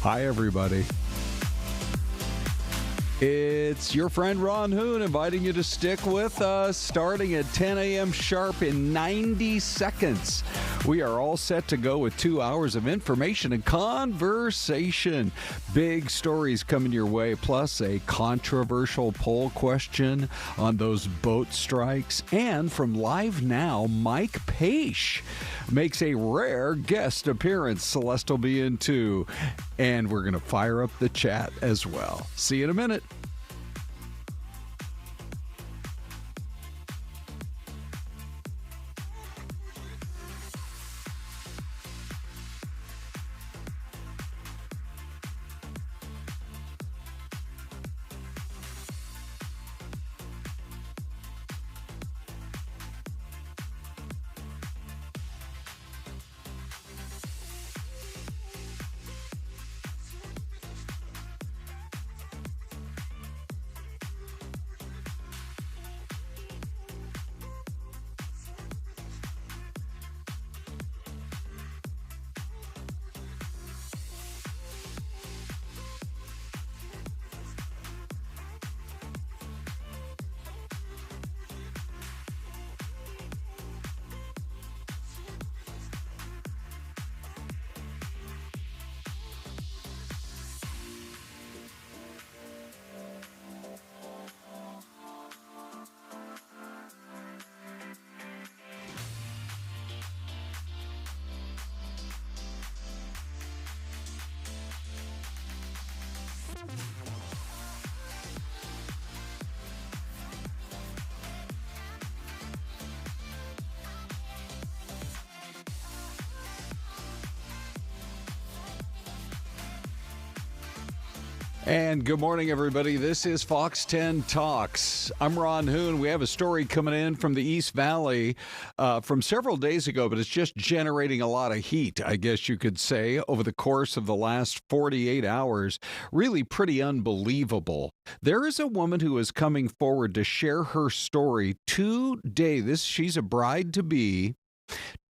Hi, everybody. It's your friend Ron Hoon inviting you to stick with us starting at 10 a.m. sharp in 90 seconds. We are all set to go with 2 hours of information and conversation. Big stories coming your way, plus a controversial poll question on those boat strikes. And from LiveNOW, Mike Pache makes a rare guest appearance. Celeste will be in too. And we're going to fire up the chat as well. See you in a minute. And good morning, everybody. This is Fox 10 Talks. I'm Ron Hoon. We have a story coming in from the East Valley from several days ago, but it's just generating a lot of heat, I guess you could say, over the course of the last 48 hours. Really pretty unbelievable. There is a woman who is coming forward to share her story today. She's a bride-to-be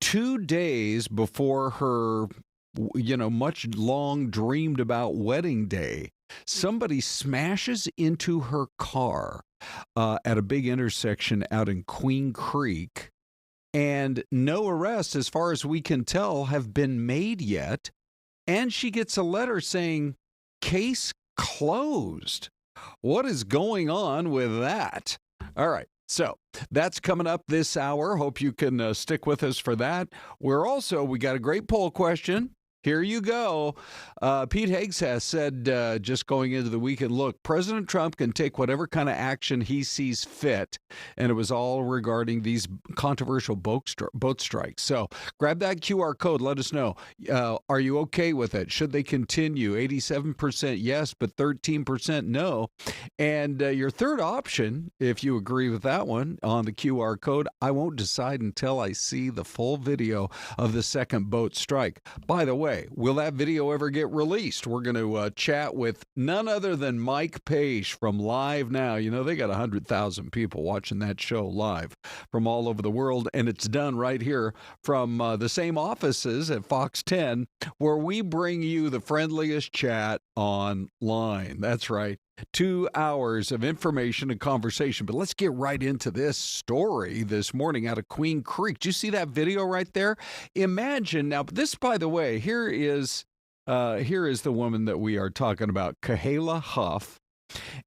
2 days before her, much long dreamed about wedding day. Somebody smashes into her car at a big intersection out in Queen Creek, and no arrests, as far as we can tell, have been made yet. And she gets a letter saying, case closed. What is going on with that? All right. So that's coming up this hour. Hope you can stick with us for that. We got a great poll question. Here you go. Pete Hegseth said, just going into the weekend, look, President Trump can take whatever kind of action he sees fit. And it was all regarding these controversial boat strikes. So grab that QR code. Let us know. Are you okay with it? Should they continue? 87% yes, but 13% no. And your third option, if you agree with that one on the QR code, I won't decide until I see the full video of the second boat strike. By the way, will that video ever get released? We're going to chat with none other than Mike Pache from LiveNOW. They got 100,000 people watching that show live from all over the world, and it's done right here from the same offices at Fox 10, where we bring you the friendliest chat online. That's right. 2 hours of information and conversation. But let's get right into this story this morning out of Queen Creek. Do you see that video right there? Imagine now, this, by the way, here is the woman that we are talking about, Kahela Huff.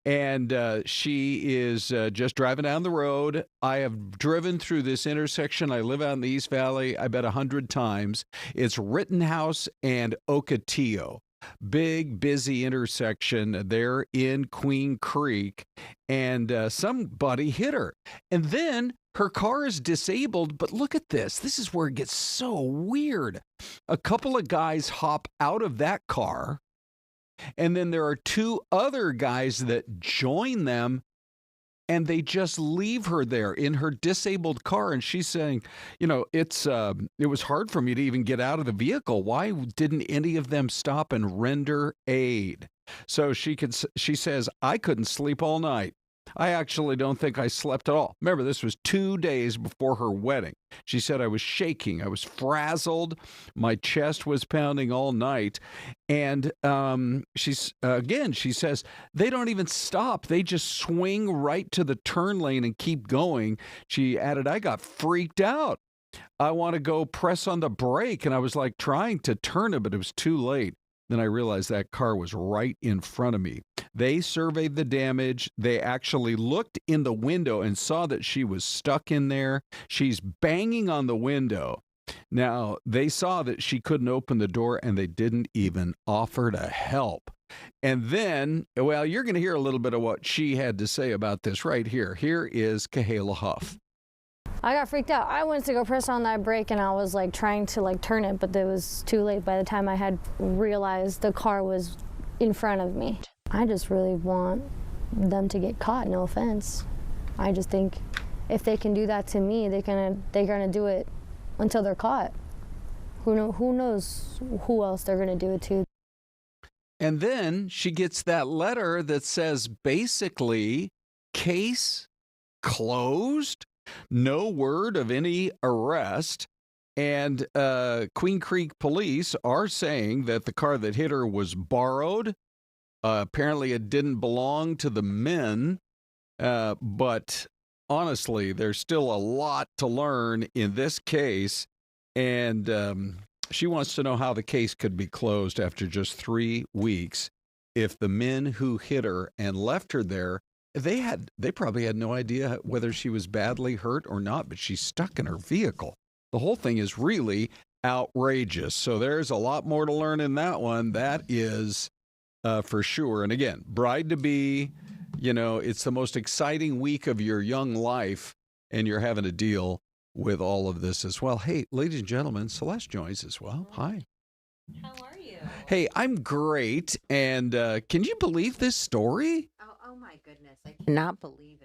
And she is just driving down the road. I have driven through this intersection. I live out in the East Valley, I bet 100 times. It's Rittenhouse and Ocotillo. Big, busy intersection there in Queen Creek, and somebody hit her. And then her car is disabled, but look at this. This is where it gets so weird. A couple of guys hop out of that car, and then there are two other guys that join them, and they just leave her there in her disabled car. And she's saying, it was hard for me to even get out of the vehicle. Why didn't any of them stop and render aid? So she says, I couldn't sleep all night. I actually don't think I slept at all. Remember, this was 2 days before her wedding. She said I was shaking. I was frazzled. My chest was pounding all night. And she says, they don't even stop. They just swing right to the turn lane and keep going. She added, I got freaked out. I want to go press on the brake. And I was like trying to turn it, but it was too late. Then I realized that car was right in front of me. They surveyed the damage. They actually looked in the window and saw that she was stuck in there. She's banging on the window. Now, they saw that she couldn't open the door, and they didn't even offer to help. And then, well, you're going to hear a little bit of what she had to say about this right here. Here is Kahela Huff. I got freaked out. I went to go press on that brake and I was like trying to like turn it, but it was too late by the time I had realized the car was in front of me. I just really want them to get caught, no offense. I just think if they can do that to me, they're gonna do it until they're caught. Who knows who else they're gonna do it to. And then she gets that letter that says basically case closed. No word of any arrest. And Queen Creek police are saying that the car that hit her was borrowed. Apparently it didn't belong to the men. But honestly, there's still a lot to learn in this case. And she wants to know how the case could be closed after just 3 weeks if the men who hit her and left her there, they probably had no idea whether she was badly hurt or not, but she's stuck in her vehicle. The whole thing is really outrageous. So there's a lot more to learn in that one. That is for sure. And again, bride-to-be, it's the most exciting week of your young life, and you're having to deal with all of this as well. Hey, ladies and gentlemen, Syleste joins as well. Hi. How are you? Hey, I'm great. And can you believe this story? Oh my goodness. I cannot believe it.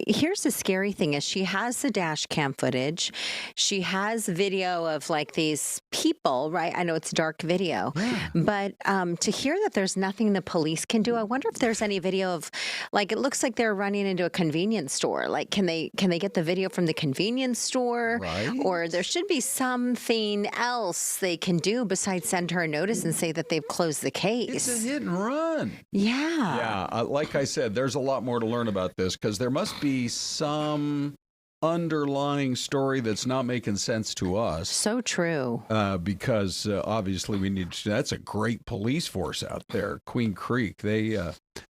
Here's the scary thing is she has the dash cam footage. She has video of like these people, right? I know it's dark video, but to hear that there's nothing the police can do, I wonder if there's any video of like, it looks like they're running into a convenience store. Like, can they get the video from the convenience store? Right. Or there should be something else they can do besides send her a notice and say that they've closed the case. It's a hit and run. Yeah. Yeah. Like I said, there's a lot more to learn about this because there must be some underlying story that's not making sense to us. So true. Because obviously we need to, that's a great police force out there. Queen Creek, they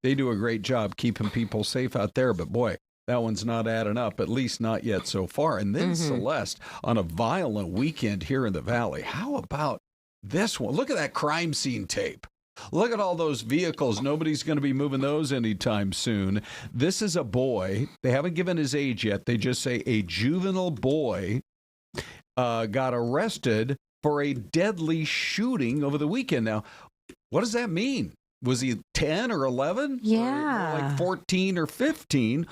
do a great job keeping people safe out there. But boy, that one's not adding up, at least not yet so far. And then Syleste, on a violent weekend here in the Valley, how about this one? Look at that crime scene tape. Look at all those vehicles. Nobody's going to be moving those anytime soon. This is a boy. They haven't given his age yet. They just say a juvenile boy got arrested for a deadly shooting over the weekend. Now, what does that mean? Was he 10 or 11? Yeah. Or like 14 or 15?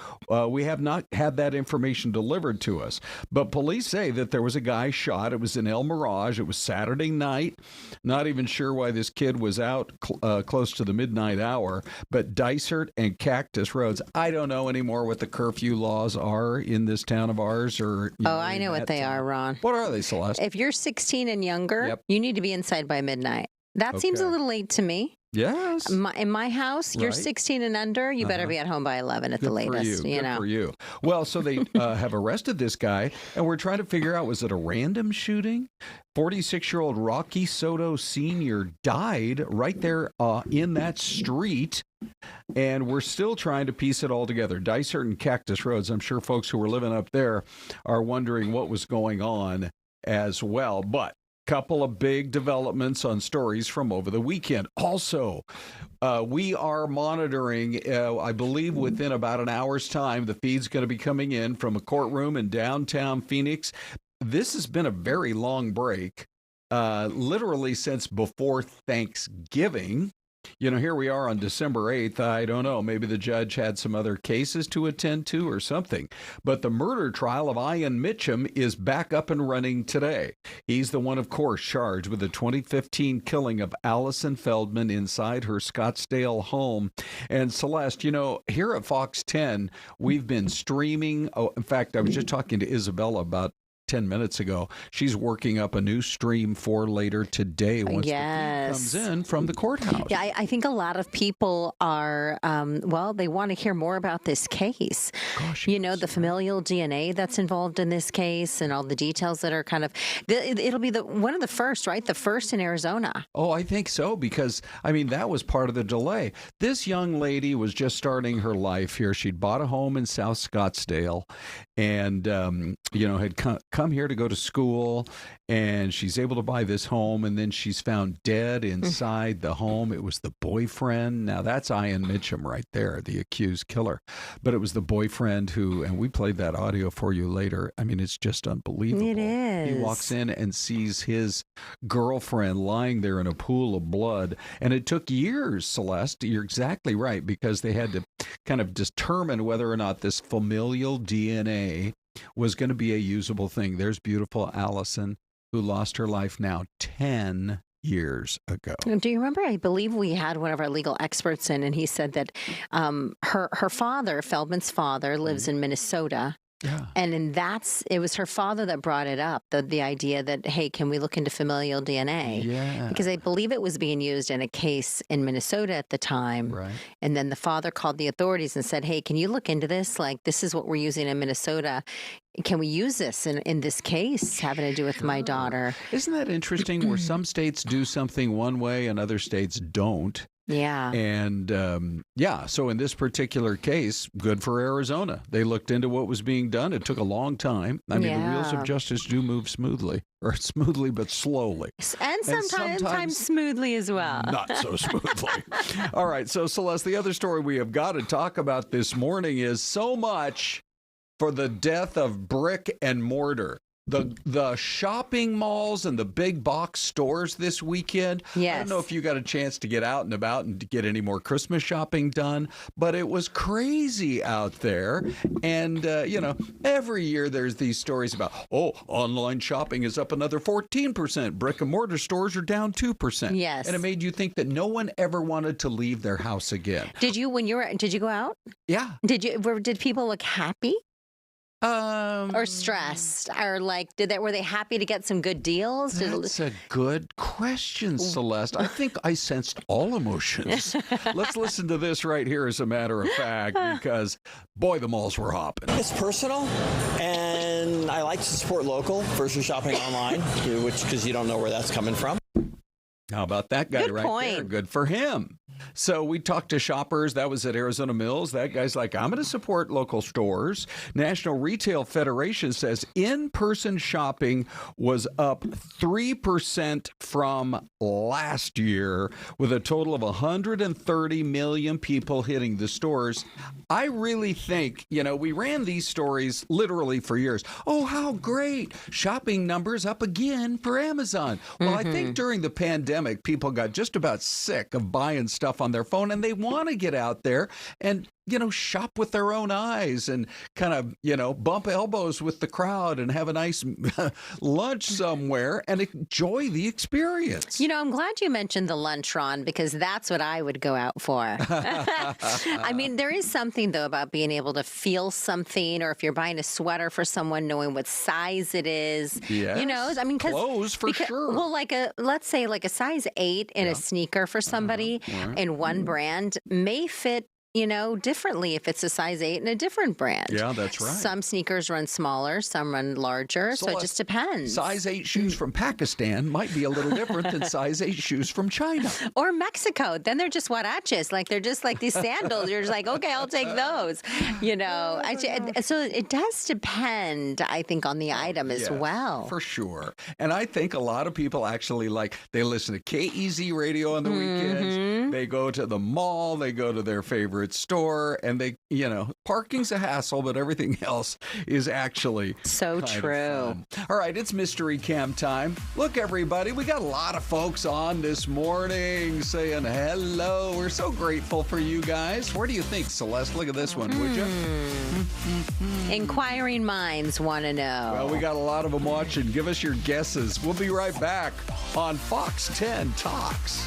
We have not had that information delivered to us. But police say that there was a guy shot. It was in El Mirage. It was Saturday night. Not even sure why this kid was out close to the midnight hour. But Dysart and Cactus Roads, I don't know anymore what the curfew laws are in this town of ours. I know what they are, Ron. What are they, Syleste? If you're 16 and younger, you need to be inside by midnight. That seems a little late to me. Yes. In my house, you're 16 and under, you better be at home by 11 at the latest. Good for you. Well, so they have arrested this guy, and we're trying to figure out, was it a random shooting? 46-year-old Rocky Soto Sr. died right there in that street, and we're still trying to piece it all together. Dysart and Cactus Roads, I'm sure folks who are living up there are wondering what was going on as well. But couple of big developments on stories from over the weekend. Also, we are monitoring, I believe within about an hour's time, the feed's going to be coming in from a courtroom in downtown Phoenix. This has been a very long break, literally since before Thanksgiving. Here we are on December 8th. I don't know. Maybe the judge had some other cases to attend to or something. But the murder trial of Ian Mitcham is back up and running today. He's the one, of course, charged with the 2015 killing of Allison Feldman inside her Scottsdale home. And Celeste, here at Fox 10, we've been streaming. Oh, in fact, I was just talking to Isabella about 10 minutes ago. She's working up a new stream for later today once the feed comes in from the courthouse. Yeah, I think a lot of people are, they want to hear more about this case. Gosh, the familial DNA that's involved in this case and all the details that are it'll be one of the first, right? The first in Arizona. Oh, I think so, because, that was part of the delay. This young lady was just starting her life here. She'd bought a home in South Scottsdale and, had come here to go to school, and she's able to buy this home, and then she's found dead inside the home. It was the boyfriend. Now, that's Ian Mitcham right there, the accused killer. But it was the boyfriend who, and we played that audio for you later. It's just unbelievable. It is. He walks in and sees his girlfriend lying there in a pool of blood. And it took years, Celeste. You're exactly right, because they had to kind of determine whether or not this familial DNA was going to be a usable thing. There's beautiful Allison, who lost her life now 10 years ago. Do you remember? I believe we had one of our legal experts in, and he said that her father, Feldman's father, lives in Minnesota. Yeah. And it was her father that brought it up, the idea that, hey, can we look into familial DNA? Yeah. Because I believe it was being used in a case in Minnesota at the time. Right. And then the father called the authorities and said, hey, can you look into this? Like, this is what we're using in Minnesota. Can we use this in this case having to do with my daughter? Isn't that interesting where some states do something one way and other states don't? Yeah. And so in this particular case, good for Arizona. They looked into what was being done. It took a long time. The wheels of justice do move smoothly, or smoothly but slowly. And sometimes smoothly as well. Not so smoothly. All right. So, Celeste, the other story we have got to talk about this morning is so much for the death of brick and mortar. The shopping malls and the big box stores this weekend. Yes. I don't know if you got a chance to get out and about and to get any more Christmas shopping done, but it was crazy out there. And, every year there's these stories about, online shopping is up another 14%. Brick and mortar stores are down 2%. Yes. And it made you think that no one ever wanted to leave their house again. Did you go out? Yeah. Did people look happy? Or stressed, or were they happy to get some good deals? That's a good question, Celeste. I think I sensed all emotions. Let's listen to this right here, as a matter of fact, because boy, the malls were hopping. It's personal, and I like to support local versus shopping online, because you don't know where that's coming from. How about that guy Good right point. there? Good for him. So we talked to shoppers. That was at Arizona Mills. That guy's like, I'm going to support local stores. National Retail Federation says in-person shopping was up 3% from last year, with a total of 130 million people hitting the stores. I really think, we ran these stories literally for years. Oh, how great. Shopping numbers up again for Amazon. Well, I think during the pandemic, people got just about sick of buying stuff on their phone, and they want to get out there and shop with their own eyes and kind of, bump elbows with the crowd and have a nice lunch somewhere and enjoy the experience. I'm glad you mentioned the lunch, Ron, because that's what I would go out for. There is something, though, about being able to feel something, or if you're buying a sweater for someone, knowing what size it is. Yes. Clothes for sure. Well, let's say a size 8 in a sneaker for somebody in one brand may fit differently if it's a size 8 in a different brand. Yeah, that's right. Some sneakers run smaller, some run larger, so it just depends. Size 8 shoes from Pakistan might be a little different than size 8 shoes from China. Or Mexico. Then they're just huaraches. They're just like these sandals. You're just like, okay, I'll take those. So it does depend, I think, on the item as well. For sure. And I think a lot of people actually they listen to KEZ radio on the weekends. They go to the mall, they go to their favorite store, and they, parking's a hassle, but everything else is actually so kind of true. fun. All right, it's Mystery Cam time. Look, everybody, we got a lot of folks on this morning saying hello. We're so grateful for you guys. Where do you think, Celeste? Look at this one, would you? Inquiring minds want to know. Well, we got a lot of them watching. Give us your guesses. We'll be right back on Fox 10 Talks.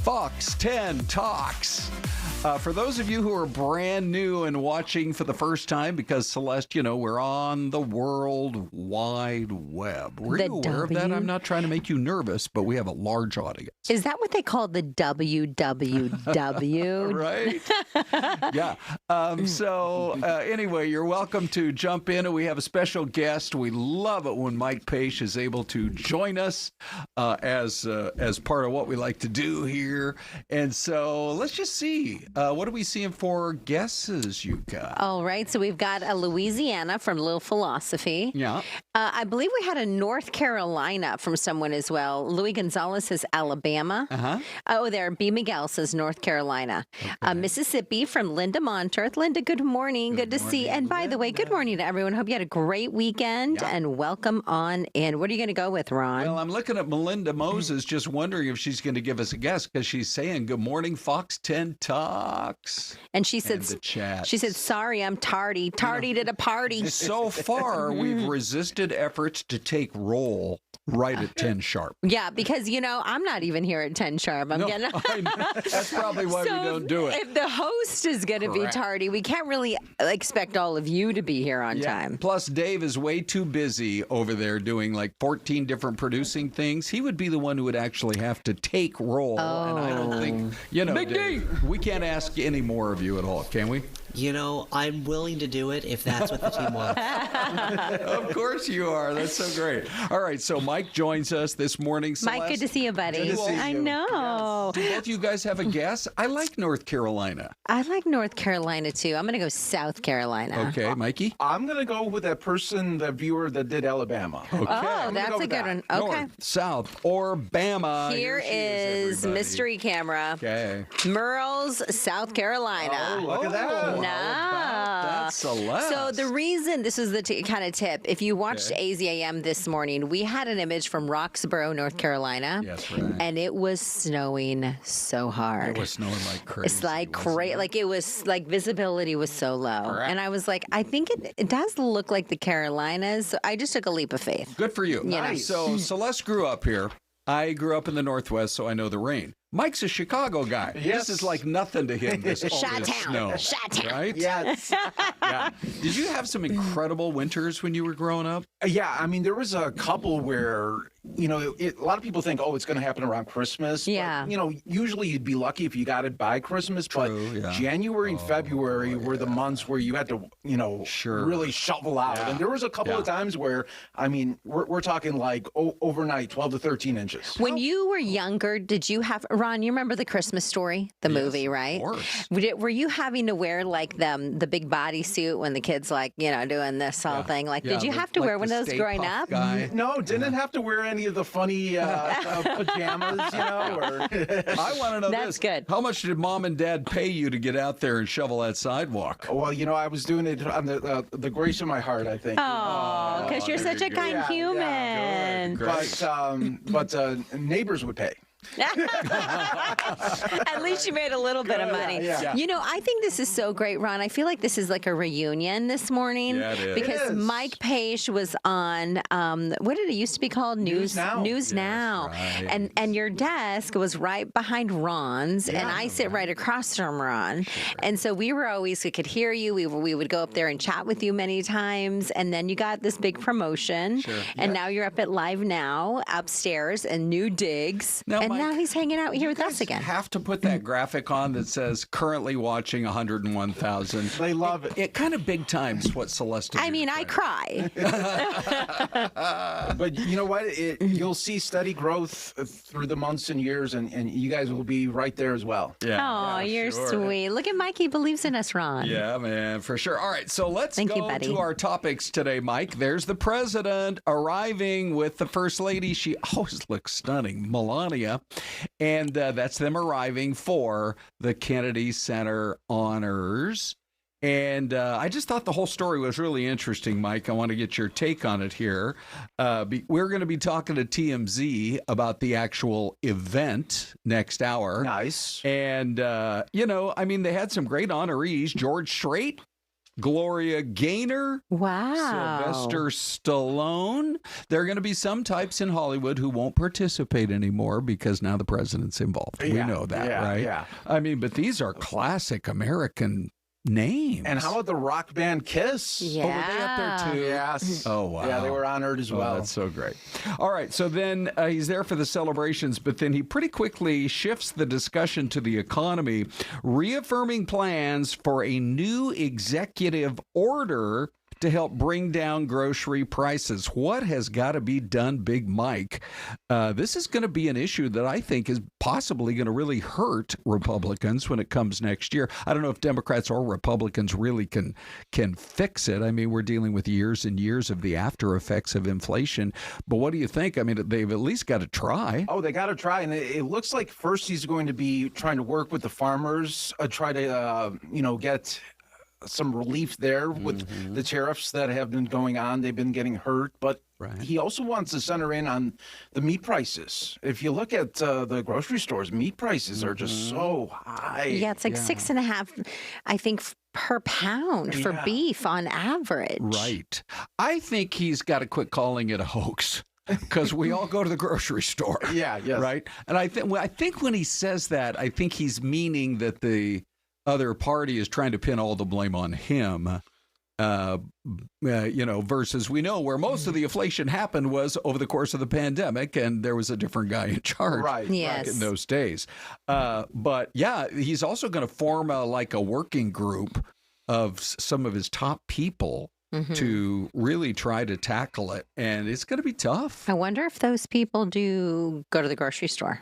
Fox 10 Talks. For those of you who are brand new and watching for the first time, because Celeste, we're on the World Wide Web. Were you aware of that? I'm not trying to make you nervous, but we have a large audience. Is that what they call the WWW? Right? Yeah. Anyway, you're welcome to jump in, and we have a special guest. We love it when Mike Pache is able to join us as part of what we like to do here. And so let's just see. What are we seeing for guesses you got? All right. So we've got a Louisiana from Little Philosophy. Yeah. I believe we had a North Carolina from someone as well. Louis Gonzalez says Alabama. Uh-huh. Oh, there. B. Miguel says North Carolina. Okay. Mississippi from Linda Monterth. Linda, good morning. Good to see you. And by the way, good morning to everyone. Hope you had a great weekend and welcome on in. What are you going to go with, Ron? Well, I'm looking at Melinda Moses, just wondering if she's going to give us a guess because she's saying, good morning, Fox 10 Talks. And she said, sorry, I'm tardy. Tardy to the party. So far, we've resisted efforts to take roll right at 10 sharp. Yeah, because, I'm not even here at 10 sharp. That's probably why we don't do it. If the host is going to be tardy, we can't really expect all of you to be here on time. Plus, Dave is way too busy over there doing like 14 different producing things. He would be the one who would actually have to take roll. Oh. And I don't think, Dave, we can't ask any more of you at all, can we? I'm willing to do it if that's what the team wants. Of course you are. That's so great. All right, so Mike joins us this morning. Celeste. Mike, good to see you, buddy. Good to see you. I know. Yes. Do both of you guys have a guess? I like North Carolina. I like North Carolina, too. I'm going to go South Carolina. Okay, Mikey? I'm going to go with that viewer that did Alabama. Okay. Oh, that's a good one. Okay. North, South, or Bama. Here is Mystery Camera. Okay. Merle's, South Carolina. Oh, look at that. That Celeste. So the reason, this is the kind of tip, if you watched AZAM this morning, we had an image from Roxborough, North Carolina. Yes, right. And it was snowing so hard. It was snowing like crazy. It's like crazy. Like it was like visibility was so low. Correct. And I was like, I think it does look like the Carolinas. So I just took a leap of faith. Good for you. Nice. So Celeste grew up here. I grew up in the Northwest, so I know the rain. Mike's a Chicago guy. Yes. This is like nothing to him. This all this snow. Chi-town. Right? Yes. Yeah. Did you have some incredible winters when you were growing up? Yeah, I mean, there was a couple where, you know, a lot of people think, oh, it's going to happen around Christmas. Yeah. But, you know, usually you'd be lucky if you got it by Christmas. True, but yeah. January and February were the months where you had to, you know, really shovel out. Yeah. And there was a couple of times where, I mean, we're talking like overnight, 12 to 13 inches. When you were younger, did you have, Ron, you remember the Christmas Story, the movie, right? Of course. Were you having to wear like the big bodysuit when the kids like, you know, doing this whole thing? Like, did you have to wear one of those growing up? Guy. No, didn't have to wear any of the funny pajamas, you know. Or I want to know That's this. good. How much did mom and dad pay you to get out there and shovel that sidewalk? well, you know, I was doing it on the grace of my heart, I think. Oh, because you're there such you a go. kind Yeah, human. Great. But neighbors would pay. At least you made a little bit of money. Yeah. You know, I think this is so great, Ron. I feel like this is like a reunion this morning. Yeah, it is. Because It is. Mike Pache was on, what did it used to be called? News Now. News Now. right. And your desk was right behind Ron's, and I sit right across from Ron. And so we could hear you. We would go up there and chat with you many times. And then you got this big promotion. And now you're up at LiveNOW upstairs and new digs. Now, And Mike, now he's hanging out here with us guys again. have to put that graphic on that says currently watching 101,000. They love it. It kind of big times what Celeste. I mean, I cry. But you know what? You'll see steady growth through the months and years, and you guys will be right there as well. Yeah. Oh, you're sure. sweet. Look at Mike. He believes in us, Ron. Yeah, man, for sure. All right, so let's Thank you, go buddy. to our topics today, Mike. There's the president arriving with the first lady. She always looks stunning, Melania. And that's them arriving for the Kennedy Center honors. And I just thought the whole story was really interesting, Mike. I want to get your take on it here. We're going to be talking to TMZ about the actual event next hour. Nice. And, you know, I mean, they had some great honorees. George Strait, Gloria Gaynor, Wow. Sylvester Stallone. There are going to be some types in Hollywood who won't participate anymore because now the president's involved. We know that, right? Yeah. I mean, but these are classic American names. And how about the rock band Kiss? Yeah. Oh, were they up there too? Yes. Oh, wow. Yeah, they were honored as Oh, well. that's so great. All right, so then he's there for the celebrations, but then he pretty quickly shifts the discussion to the economy, reaffirming plans for a new executive order to help bring down grocery prices. What has got to be done, Big Mike? This is going to be an issue that I think is possibly going to really hurt Republicans when it comes next year. I don't know if Democrats or Republicans really can fix it. I mean, we're dealing with years and years of the after effects of inflation. But what do you think? I mean, they've at least got to try. Oh, they got to try. And it looks like first he's going to be trying to work with the farmers, try to, get some relief there with the tariffs that have been going on. They've been getting hurt, but he also wants to center in on the meat prices. If you look at the grocery stores, meat prices are just so high. Yeah, it's like 6.5, I think, per pound for beef on average. Right. I think he's got to quit calling it a hoax. Because we all go to the grocery store. Yeah, yes. Right? And I think when he says that, I think he's meaning that the other party is trying to pin all the blame on him, versus we know where most of the inflation happened was over the course of the pandemic, and there was a different guy in charge Right. Yes. back in those days. But yeah, he's also going to form a working group of some of his top people to really try to tackle it, and it's going to be tough. I wonder if those people do go to the grocery store.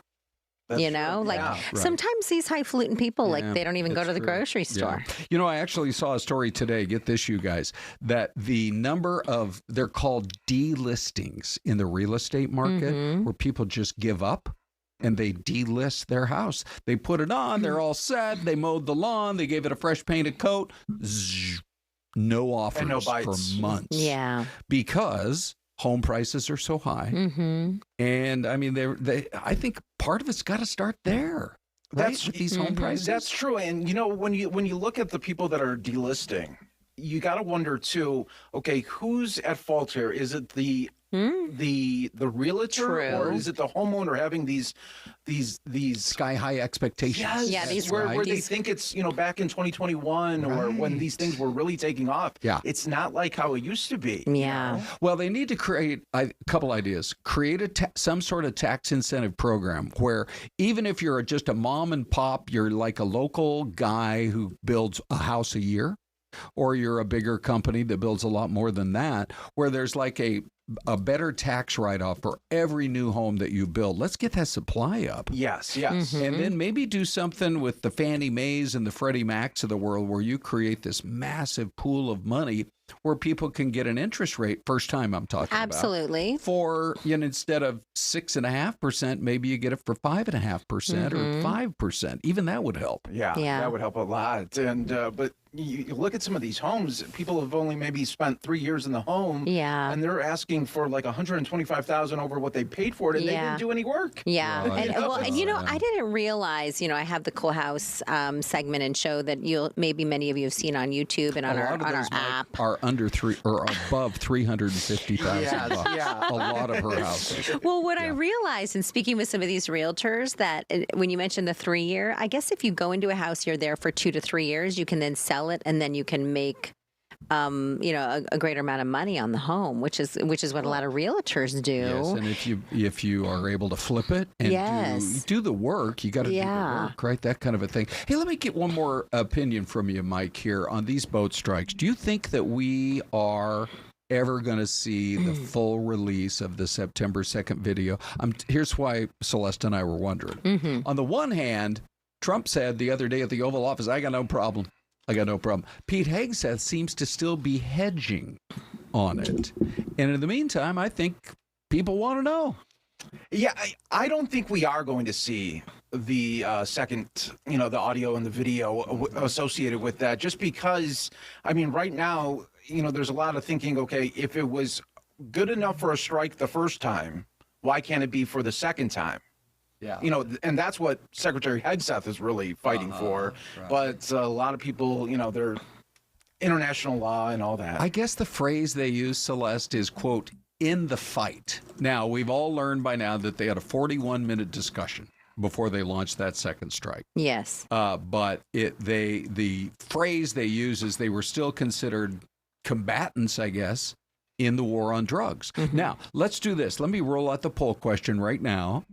Sometimes these highfalutin people, they don't even go to the grocery store. Yeah. You know, I actually saw a story today, get this, you guys, that the number of, they're called delistings in the real estate market, where people just give up. and they delist their house. They put it on, they're all set, they mowed the lawn, they gave it a fresh painted coat. Zzz, no offers And no for bites. months. Yeah. Because home prices are so high. Mm-hmm. And I mean, I think part of it's got to start there. Right? That's- With these home prices. That's true. And you know, when you look at the people that are delisting, you got to wonder too, okay, who's at fault here? Is it the realtor, True. or is it the homeowner having these Sky high expectations. Yes, Yeah, these- where they these- think it's, you know, back in 2021 or when these things were really taking off. Yeah. It's not like how it used to be. Yeah. Well, they need to create a couple ideas. Create some sort of tax incentive program where even if you're just a mom and pop, you're like a local guy who builds a house a year, or you're a bigger company that builds a lot more than that, where there's like a better tax write-off for every new home that you build. Let's get that supply up. Yes, yes. And then maybe do something with the Fannie Maes and the Freddie Macs of the world where you create this massive pool of money where people can get an interest rate, first time I'm talking about. Absolutely. For, you know, instead of 6.5%, maybe you get it for 5.5% or 5%. Even that would help. Yeah, Yeah. that would help a lot. And but you look at some of these homes, people have only maybe spent 3 years in the home. Yeah. And they're asking for like $125,000 over what they paid for it, and they Yeah. didn't do any work. Yeah. Oh, And, yeah. well, and you know, Oh, yeah. I didn't realize, you know, I have the Cool House segment and show that maybe many of you have seen on YouTube and on a our lot of on our those, Mike, app. are under or above $350,000. Yes, yeah. A lot of her houses. Well, what I realized in speaking with some of these realtors that when you mentioned the 3 year, I guess if you go into a house, you're there for 2 to 3 years, you can then sell it and then you can make, you know, a greater amount of money on the home, which is what a lot of realtors do. Yes, and if you are able to flip it and Yes. do the work, you got to do the Yeah. work, right? That kind of a thing. Hey, let me get one more opinion from you, Mike, here on these boat strikes. Do you think that we are ever going to see the full release of the September 2nd video? Here's why Celeste and I were wondering. On the one hand, Trump said the other day at the Oval Office, I got no problem. Pete Hegseth seems to still be hedging on it. And in the meantime, I think people want to know. Yeah, I don't think we are going to see the second, you know, the audio and the video associated with that, just because, I mean, right now, you know, there's a lot of thinking, okay, if it was good enough for a strike the first time, why can't it be for the second time? Yeah. You know, and that's what Secretary Hegseth is really fighting for. right. But a lot of people, you know, they're international law and all that. I guess the phrase they use, Celeste, is, quote, in the fight. Now, we've all learned by now that they had a 41-minute discussion before they launched that second strike. Yes. But the phrase they use is they were still considered combatants, I guess, in the war on drugs. Now, let's do this. Let me roll out the poll question right now.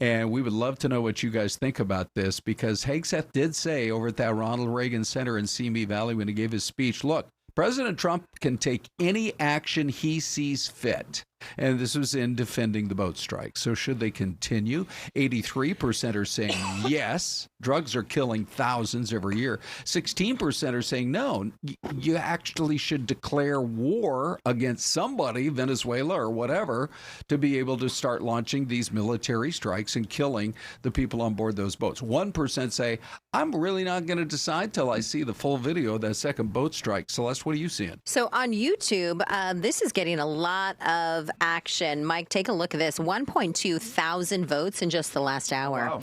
And we would love to know what you guys think about this, because Hegseth did say over at that Ronald Reagan Center in Simi Valley when he gave his speech, look, President Trump can take any action he sees fit. And this was in defending the boat strike. So should they continue? 83% are saying yes, drugs are killing thousands every year. 16% are saying no, you actually should declare war against somebody, Venezuela or whatever, to be able to start launching these military strikes and killing the people on board those boats. 1% say, I'm really not going to decide till I see the full video of that second boat strike. Celeste, what are you seeing? So on YouTube, this is getting a lot of action. Mike, take a look at this. 1.2 thousand votes in just the last hour.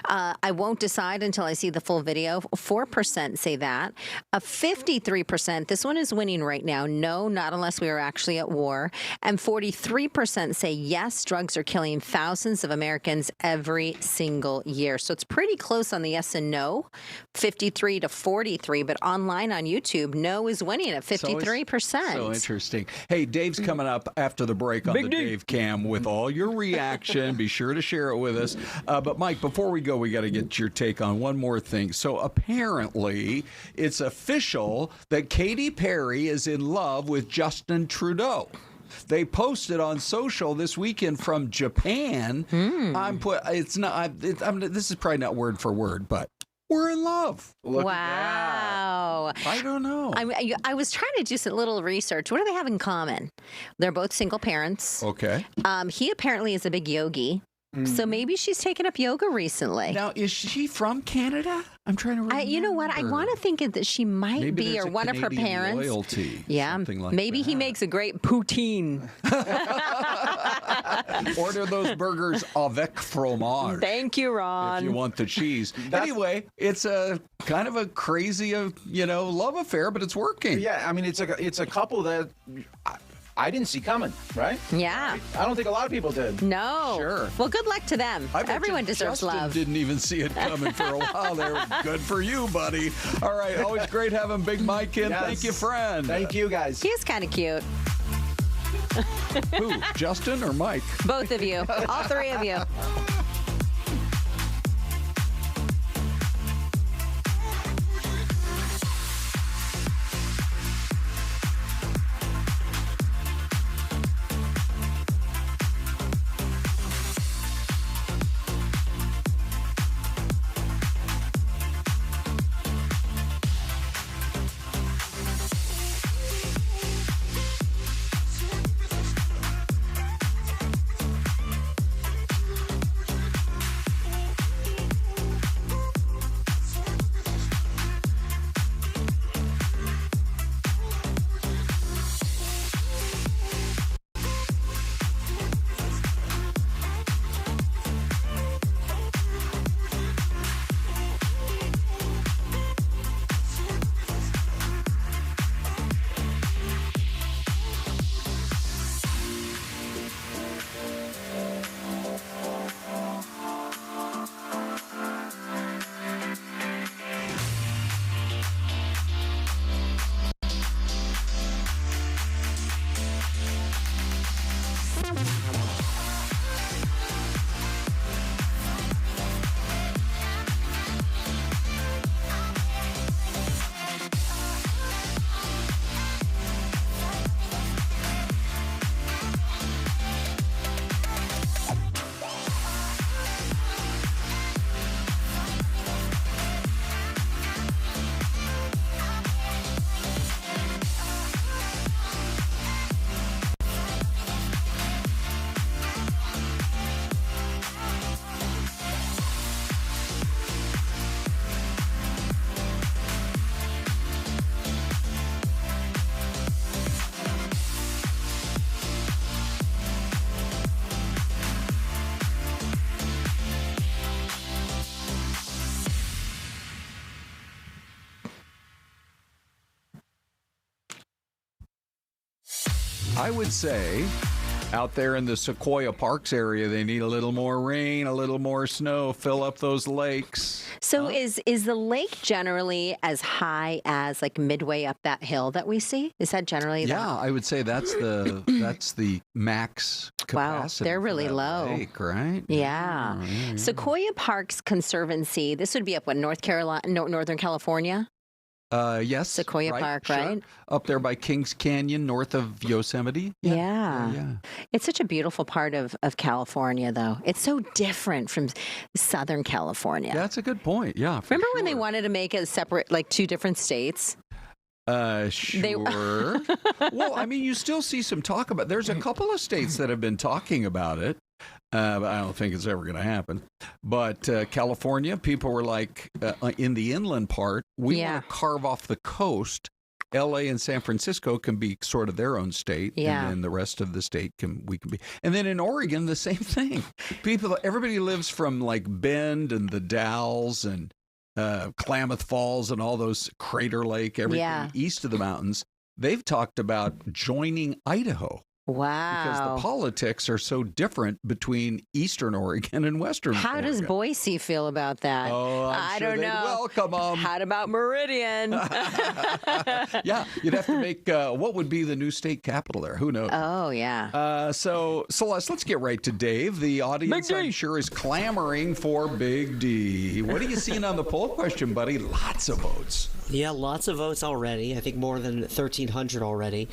Wow. I won't decide until I see the full video. 4% say that. 53%, this one is winning right now. No, not unless we are actually at war. And 43% say yes, drugs are killing thousands of Americans every single year. So it's pretty close on the yes and no, 53 to 43. But online on YouTube, no is winning at 53%. So interesting. Hey, Dave's coming up after the break on the Dave Cam with all your reaction. Be sure to share it with us. But Mike, before we go, we got to get your take on one more thing. So apparently it's official that Katy Perry is in love with Justin Trudeau. They posted on social this weekend from Japan. This is probably not word for word, but we're in love. Look at Wow. I don't know. I was trying to do some little research. What do they have in common? They're both single parents. Okay. He apparently is a big yogi. So maybe she's taken up yoga recently. Now, is she from Canada? I'm trying to remember. You know what? I want to think that she might Maybe be, there's or a one of her Canadian parents. loyalty, Yeah, something like maybe he that. makes a great poutine. Order those burgers avec fromage. Thank you, Ron. If you want the cheese. Anyway, it's a kind of a crazy, love affair, but it's working. Yeah, I mean, it's a couple that I didn't see coming, right? Yeah. I don't think a lot of people did. No. Sure. Well, good luck to them. I bet Everyone you deserves Justin love. Didn't even see it coming for a while there. Good for you, buddy. All right, always great having Big Mike in. Yes. Thank you, friend. Thank you, guys. He's kind of cute. Who, Justin or Mike? Both of you. All three of you. I would say out there in the Sequoia Parks area, they need a little more rain, a little more snow, fill up those lakes. So is the lake generally as high as like midway up that hill that we see? Is that generally Yeah, I would say that's the max capacity. they're for really that low. lake, right? Yeah. Sequoia Parks Conservancy. This would be up Northern California. Yes. Sequoia Park, sure. right? Up there by Kings Canyon, north of Yosemite. Yeah. It's such a beautiful part of California, though. It's so different from Southern California. That's a good point. Yeah. for Remember when they sure. wanted to make it separate, like two different states? Sure. Well, I mean, you still see some talk about. There's a couple of states that have been talking about it. But I don't think it's ever going to happen. But California, people were like, in the inland part, we want to carve off the coast. L.A. and San Francisco can be sort of their own state, and then the rest of the state we can be. And then in Oregon, the same thing. Everybody lives from like Bend and the Dalles and Klamath Falls and all those, Crater Lake, everything east of the mountains. They've talked about joining Idaho. Wow. Because the politics are so different between Eastern Oregon and Western How Oregon. does Boise feel about that? Oh, I sure don't they'd know. welcome them. How about Meridian? Yeah, you'd have to make, what would be the new state capital there? Who knows? Oh, yeah. So, Celeste, let's get right to Dave. The audience, I'm sure, is clamoring for Big D. What are you seeing on the poll question, buddy? Lots of votes. Yeah, lots of votes already. I think more than 1,300 already.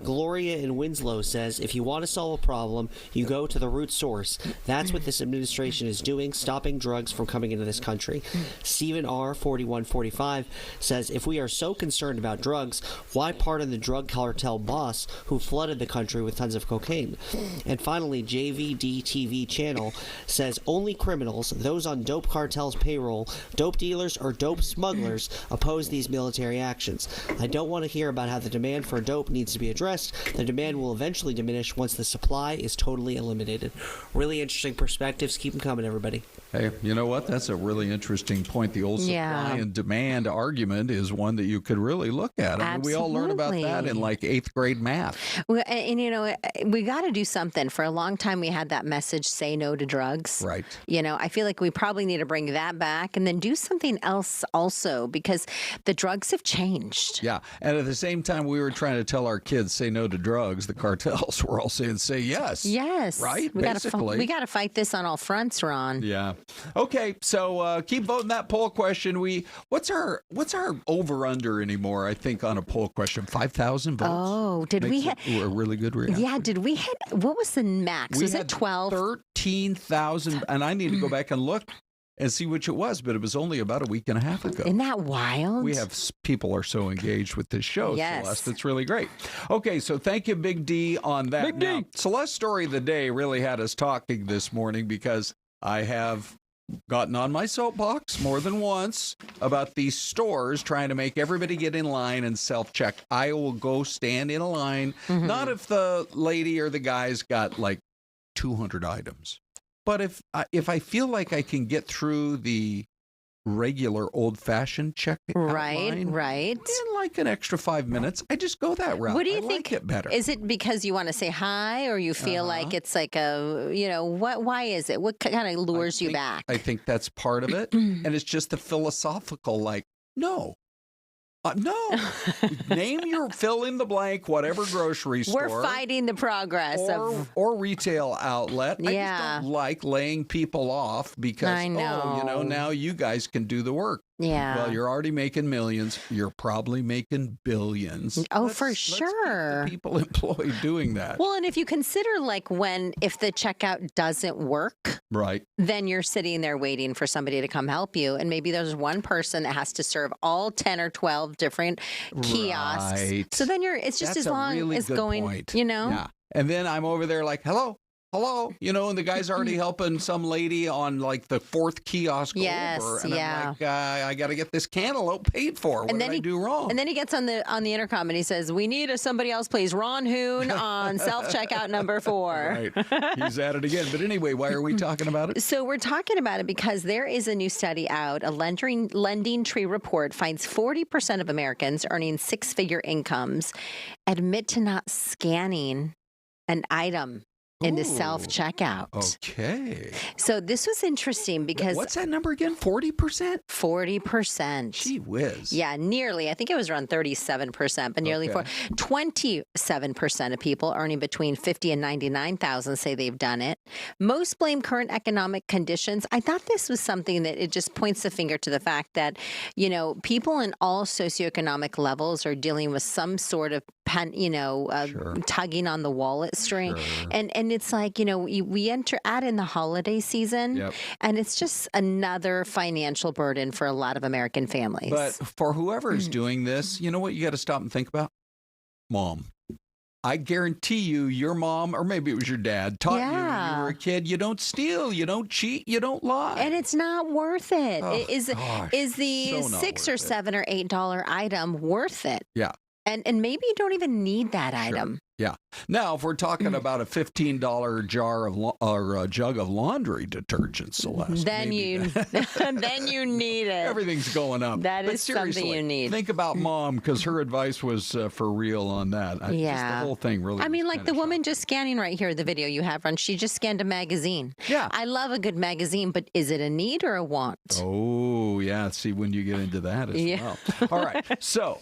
Gloria in Winslow says says, if you want to solve a problem, you go to the root source. That's what this administration is doing, stopping drugs from coming into this country. Stephen R., 4145, says, if we are so concerned about drugs, why pardon the drug cartel boss who flooded the country with tons of cocaine? And finally, JVD TV channel says, only criminals, those on dope cartels payroll, dope dealers, or dope smugglers oppose these military actions. I don't want to hear about how the demand for dope needs to be addressed. The demand will eventually diminish once the supply is totally eliminated. Really interesting perspectives. Keep them coming, everybody. Hey, you know what? That's a really interesting point. The old supply and demand argument is one that you could really look at. I mean, we all learned about that in like 8th grade math. Well, and you know, we got to do something. For a long time, we had that message, say no to drugs. Right. You know, I feel like we probably need to bring that back and then do something else also, because the drugs have changed. Yeah. And at the same time, we were trying to tell our kids, say no to drugs. The cartels were all saying, say yes. Yes. Right? We Basically. got to fight this on all fronts, Ron. Yeah. Okay. So keep voting that poll question. What's our over under anymore? I think on a poll question, 5,000 votes. Oh, did we hit a really good reaction? Yeah. Did we hit? What was the max? Was it 12? 13,000, and I need to go back and look and see which it was, but it was only about a week and a half ago. Isn't that wild? We have people are so engaged with this show, yes. Celeste. It's really great. Okay, so thank you, Big D, on that. Big D. Celeste's story of the day really had us talking this morning because I have gotten on my soapbox more than once about these stores trying to make everybody get in line and self-check. I will go stand in a line, not if the lady or the guy's got like 200 items. But if I feel like I can get through the regular old-fashioned check right in like an extra 5 minutes, I just go that route. What do you Like think? it better. Is it because you want to say hi, or you feel like it's like a, you know, what? Why is it? What kind of lures you back? I think that's part of it, and it's just the philosophical, like, no. No. Name your fill in the blank, whatever grocery store. We're fighting the progress or retail outlet. Yeah. I just don't like laying people off because, I know. Now you guys can do the work. Yeah. Well, you're already making millions. You're probably making billions. Oh, Let's for keep sure. the people employed doing that. Well, and if you consider like if the checkout doesn't work, right, then you're sitting there waiting for somebody to come help you. And maybe there's one person that has to serve all 10 or 12 different kiosks. Right. So then it's just That's as long really as good going, point. you know? Yeah. And then I'm over there like, hello, and the guy's already helping some lady on like the 4th kiosk Yes, over. And yeah. I'm like, I got to get this cantaloupe paid for. What did I do wrong? And then he gets on the intercom and he says, we need somebody else, please. Ron Hoon on self-checkout number 4. Right. He's at it again. But anyway, why are we talking about it? So we're talking about it because there is a new study out. A lending tree report finds 40% of Americans earning 6-figure incomes admit to not scanning an item in the self-checkout. Okay. So this was interesting because... What's that number again? 40%? 40%. Gee whiz. Yeah, nearly. I think it was around 37%, but nearly 27% of people earning between $50,000 and $99,000 say they've done it. Most blame current economic conditions. I thought this was something that it just points the finger to the fact that, you know, people in all socioeconomic levels are dealing with some sort of tugging on the wallet string. Sure. And it's like, you know, we add in the holiday season, and it's just another financial burden for a lot of American families. But for whoever is doing this, you know what you got to stop and think about? Mom. I guarantee you, your mom, or maybe it was your dad, taught you when you were a kid, you don't steal, you don't cheat, you don't lie. And it's not worth it. Is the so $6 or $7 or $8 item worth it? Yeah. And maybe you don't even need that item. Yeah. Now, if we're talking about a $15 jar of or jug of laundry detergent, Celeste, then you need it. Everything's going up. That but is seriously, something you need. Think about Mom, because her advice was for real on that. Just the whole thing really. I mean, was like the woman just scanning right here, the video you have on, she just scanned a magazine. Yeah. I love a good magazine, but is it a need or a want? Oh, yeah. See, when you get into that as well. All right. So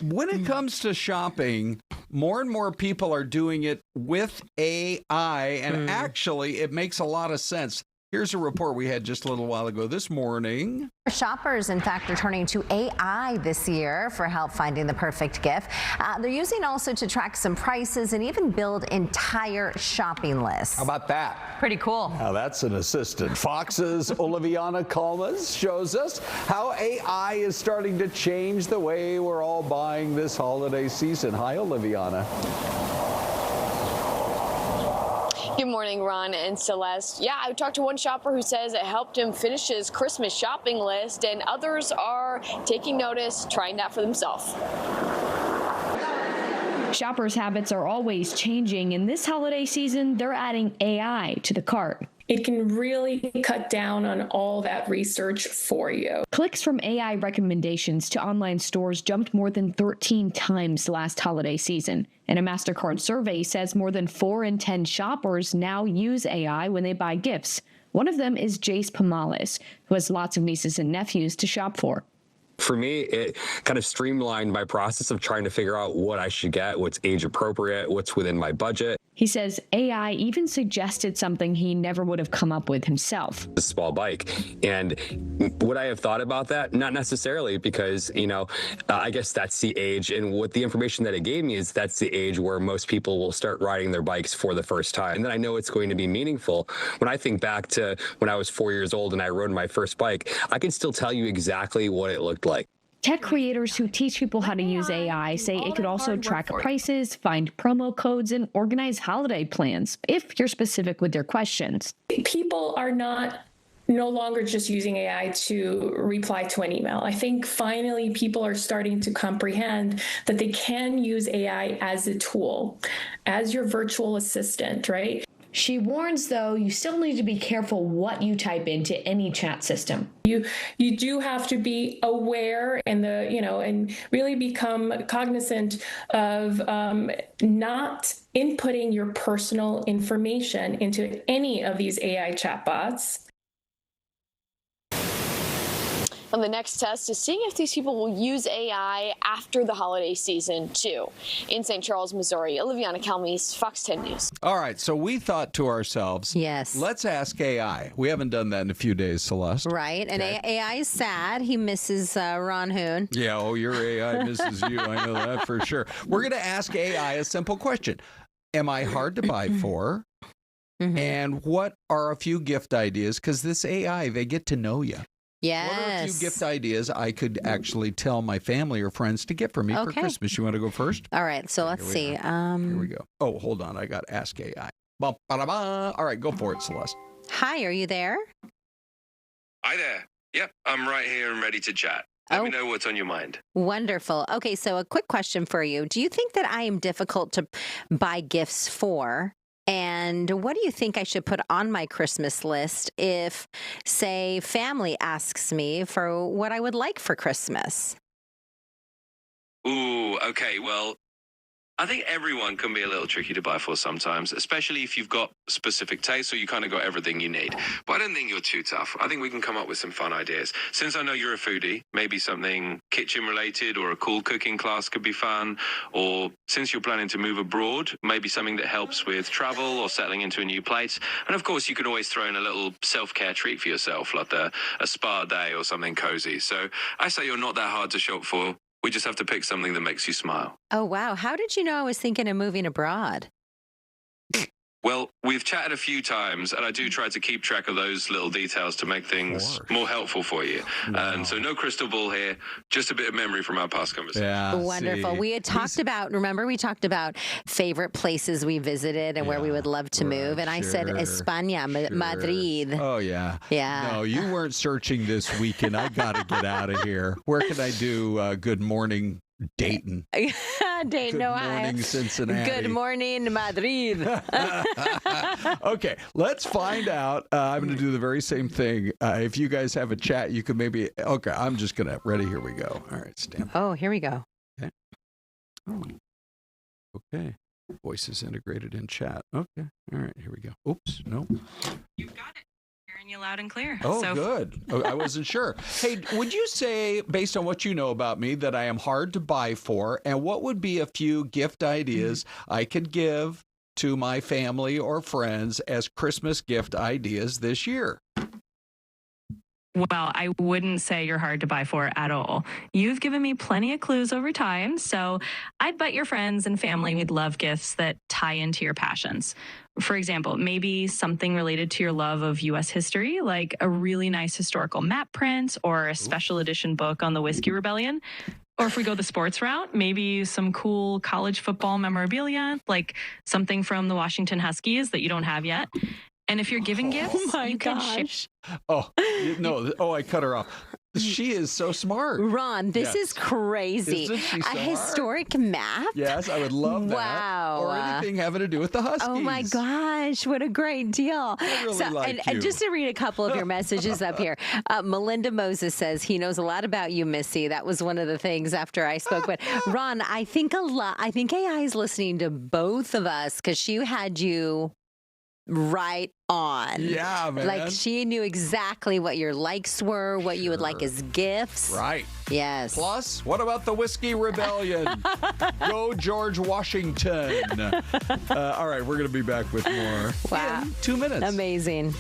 when it comes to shopping, more and more people are doing it with AI, and actually it makes a lot of sense. Here's a report we had just a little while ago this morning. Shoppers, in fact, are turning to AI this year for help finding the perfect gift. They're using also to track some prices and even build entire shopping lists. How about that? Pretty cool. Now that's an assistant. Fox's Oliviana Calmas shows us how AI is starting to change the way we're all buying this holiday season. Hi, Oliviana. Good morning, Ron and Celeste. Yeah, I talked to one shopper who says it helped him finish his Christmas shopping list, and others are taking notice, trying that for themselves. Shoppers' habits are always changing, and this holiday season, they're adding AI to the cart. It can really cut down on all that research for you. Clicks from AI recommendations to online stores jumped more than 13 times last holiday season. And a MasterCard survey says more than 4 in 10 shoppers now use AI when they buy gifts. One of them is Jace Pomales, who has lots of nieces and nephews to shop for. For me, it kind of streamlined my process of trying to figure out what I should get, what's age appropriate, what's within my budget. He says AI even suggested something he never would have come up with himself. A small bike. And would I have thought about that? Not necessarily, because, I guess that's the age. And what the information that it gave me is that's the age where most people will start riding their bikes for the first time. And then I know it's going to be meaningful. When I think back to when I was 4 years old and I rode my first bike, I can still tell you exactly what it looked like. Tech creators who teach people how to use AI say it could also track prices, find promo codes, and organize holiday plans if you're specific with your questions. People are no longer just using AI to reply to an email. I think finally people are starting to comprehend that they can use AI as a tool, as your virtual assistant, right? She warns, though, you still need to be careful what you type into any chat system. You do have to be aware and and really become cognizant of not inputting your personal information into any of these AI chatbots. And the next test is seeing if these people will use AI after the holiday season, too. In St. Charles, Missouri, Oliviana Calmes, Fox 10 News. All right, so we thought to ourselves, yes, let's ask AI. We haven't done that in a few days, Celeste. Right, and AI is sad. He misses Ron Hoon. Yeah, your AI misses you. I know that for sure. We're going to ask AI a simple question. Am I hard to buy for? Mm-hmm. And what are a few gift ideas? Because this AI, they get to know you. Yes. What are a few gift ideas I could actually tell my family or friends to get for me for Christmas? You want to go first? All right, so let's see. Here we go. Oh, hold on. I got to ask AI. All right, go for it, Celeste. Hi, are you there? Hi there. Yep, I'm right here and ready to chat. Let me know what's on your mind. Wonderful. Okay, so a quick question for you. Do you think that I am difficult to buy gifts for? And what do you think I should put on my Christmas list if, say, family asks me for what I would like for Christmas? Ooh, okay. Well, I think everyone can be a little tricky to buy for sometimes, especially if you've got specific tastes or you kind of got everything you need. But I don't think you're too tough. I think we can come up with some fun ideas. Since I know you're a foodie, maybe something kitchen related or a cool cooking class could be fun. Or since you're planning to move abroad, maybe something that helps with travel or settling into a new place. And of course, you can always throw in a little self-care treat for yourself, like a spa day or something cozy. So I say you're not that hard to shop for. We just have to pick something that makes you smile. Oh, wow. How did you know I was thinking of moving abroad? Well, we've chatted a few times, and I do try to keep track of those little details to make things more helpful for you. Wow. And so no crystal ball here, just a bit of memory from our past conversation. Yeah, wonderful. We had talked about, remember, we talked about favorite places we visited and where we would love to move. And I said, España, Madrid. Oh, yeah. Yeah. No, you weren't searching this weekend. I got to get out of here. Where can I do Good Morning Dayton? Dayton, Good morning, Cincinnati. Good morning, Madrid. Okay, let's find out. I'm going to do the very same thing. If you guys have a chat, you could maybe. Okay, I'm just going to. Ready? Here we go. All right, stand. Oh, here we go. Okay. Oh. Okay. Voice is integrated in chat. Okay. All right. Here we go. Oops. No. You've got it. Hearing you loud and clear. Oh, good. I wasn't sure. Hey, would you say, based on what you know about me, that I am hard to buy for? And what would be a few gift ideas I could give to my family or friends as Christmas gift ideas this year? Well, I wouldn't say you're hard to buy for at all. You've given me plenty of clues over time, so I'd bet your friends and family would love gifts that tie into your passions. For example, maybe something related to your love of U.S. history, like a really nice historical map print or a special edition book on the Whiskey Rebellion. Or if we go the sports route, maybe some cool college football memorabilia, like something from the Washington Huskies that you don't have yet. And if you're giving gifts, you can share. I cut her off. She is so smart. Ron, this is crazy. Isn't she a smart? historic map? Yes, I would love that. Wow. Or anything having to do with the Huskies. Oh my gosh, what a great deal. I really like and you. just to read a couple of your messages up here. Melinda Moses says he knows a lot about you, Missy. That was one of the things after I spoke. But Ron, I think AI is listening to both of us because she had you right on. Yeah, man. Like she knew exactly what your likes were, what you would like as gifts. Right. Yes. Plus, what about the Whiskey Rebellion? Go George Washington. All right, we're going to be back with more in 2 minutes. Amazing.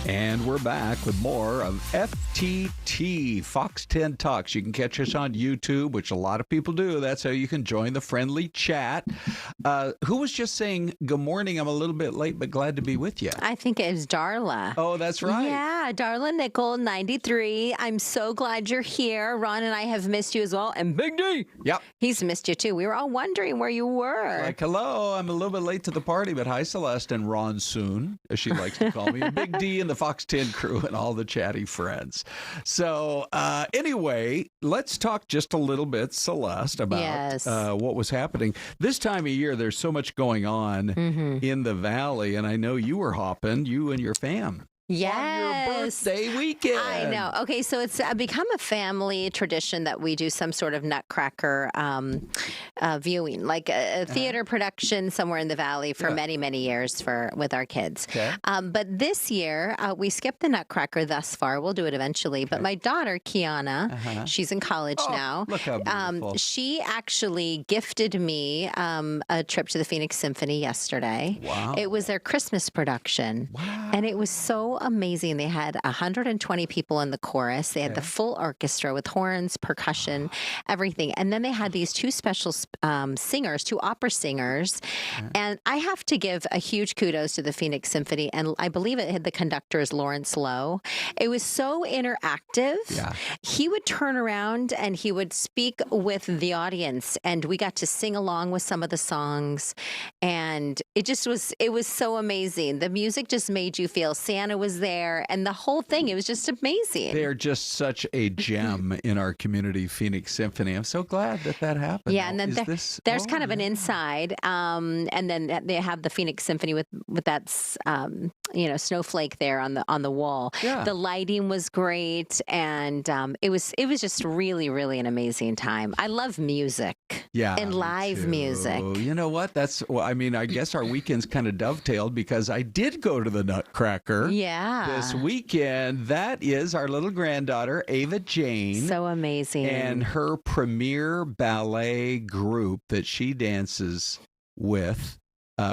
And we're back with more of FTT, Fox 10 Talks. You can catch us on YouTube, which a lot of people do. That's how you can join the friendly chat. Who was just saying, good morning, I'm a little bit late, but glad to be with you? I think it was Darla. Oh, that's right. Yeah, Darla Nickel, 93. I'm so glad you're here. Ron and I have missed you as well. And Big D. Yep. He's missed you too. We were all wondering where you were. Like, hello, I'm a little bit late to the party, but hi, Syleste and Ron Soon, as she likes to call me, and Big D and the Fox 10 crew and all the chatty friends. So anyway, let's talk just a little bit, Syleste, about what was happening. This time of year, there's so much going on in the Valley, and I know you were hopping, you and your fam. Yes. On your birthday weekend. I know. Okay, so it's become a family tradition that we do some sort of Nutcracker viewing, like a theater production somewhere in the Valley for many, many years with our kids. Okay. But this year, we skipped the Nutcracker thus far. We'll do it eventually. But my daughter, Kiana, she's in college now. Look how beautiful. She actually gifted me a trip to the Phoenix Symphony yesterday. Wow. It was their Christmas production. Wow. And it was so amazing. They had 120 people in the chorus. They had the full orchestra with horns, percussion, everything. And then they had these two special singers, two opera singers. And I have to give a huge kudos to the Phoenix Symphony. And I believe it had the conductor is Lawrence Lowe. It was so interactive. Yeah. He would turn around and he would speak with the audience. And we got to sing along with some of the songs. And it was so amazing. The music just made you feel Santa was there. And the whole thing, it was just amazing. They're just such a gem in our community, Phoenix Symphony. I'm so glad that happened. Yeah, and then there's kind of an inside, and then they have the Phoenix Symphony with that snowflake there on the wall. Yeah. The lighting was great, and it was just really, really an amazing time. I love music. Yeah, and live music. You know what? I guess our weekend's kind of dovetailed because I did go to the Nutcracker. Yeah. This weekend. That is our little granddaughter, Ava Jane. So amazing. And her premier ballet group that she dances with,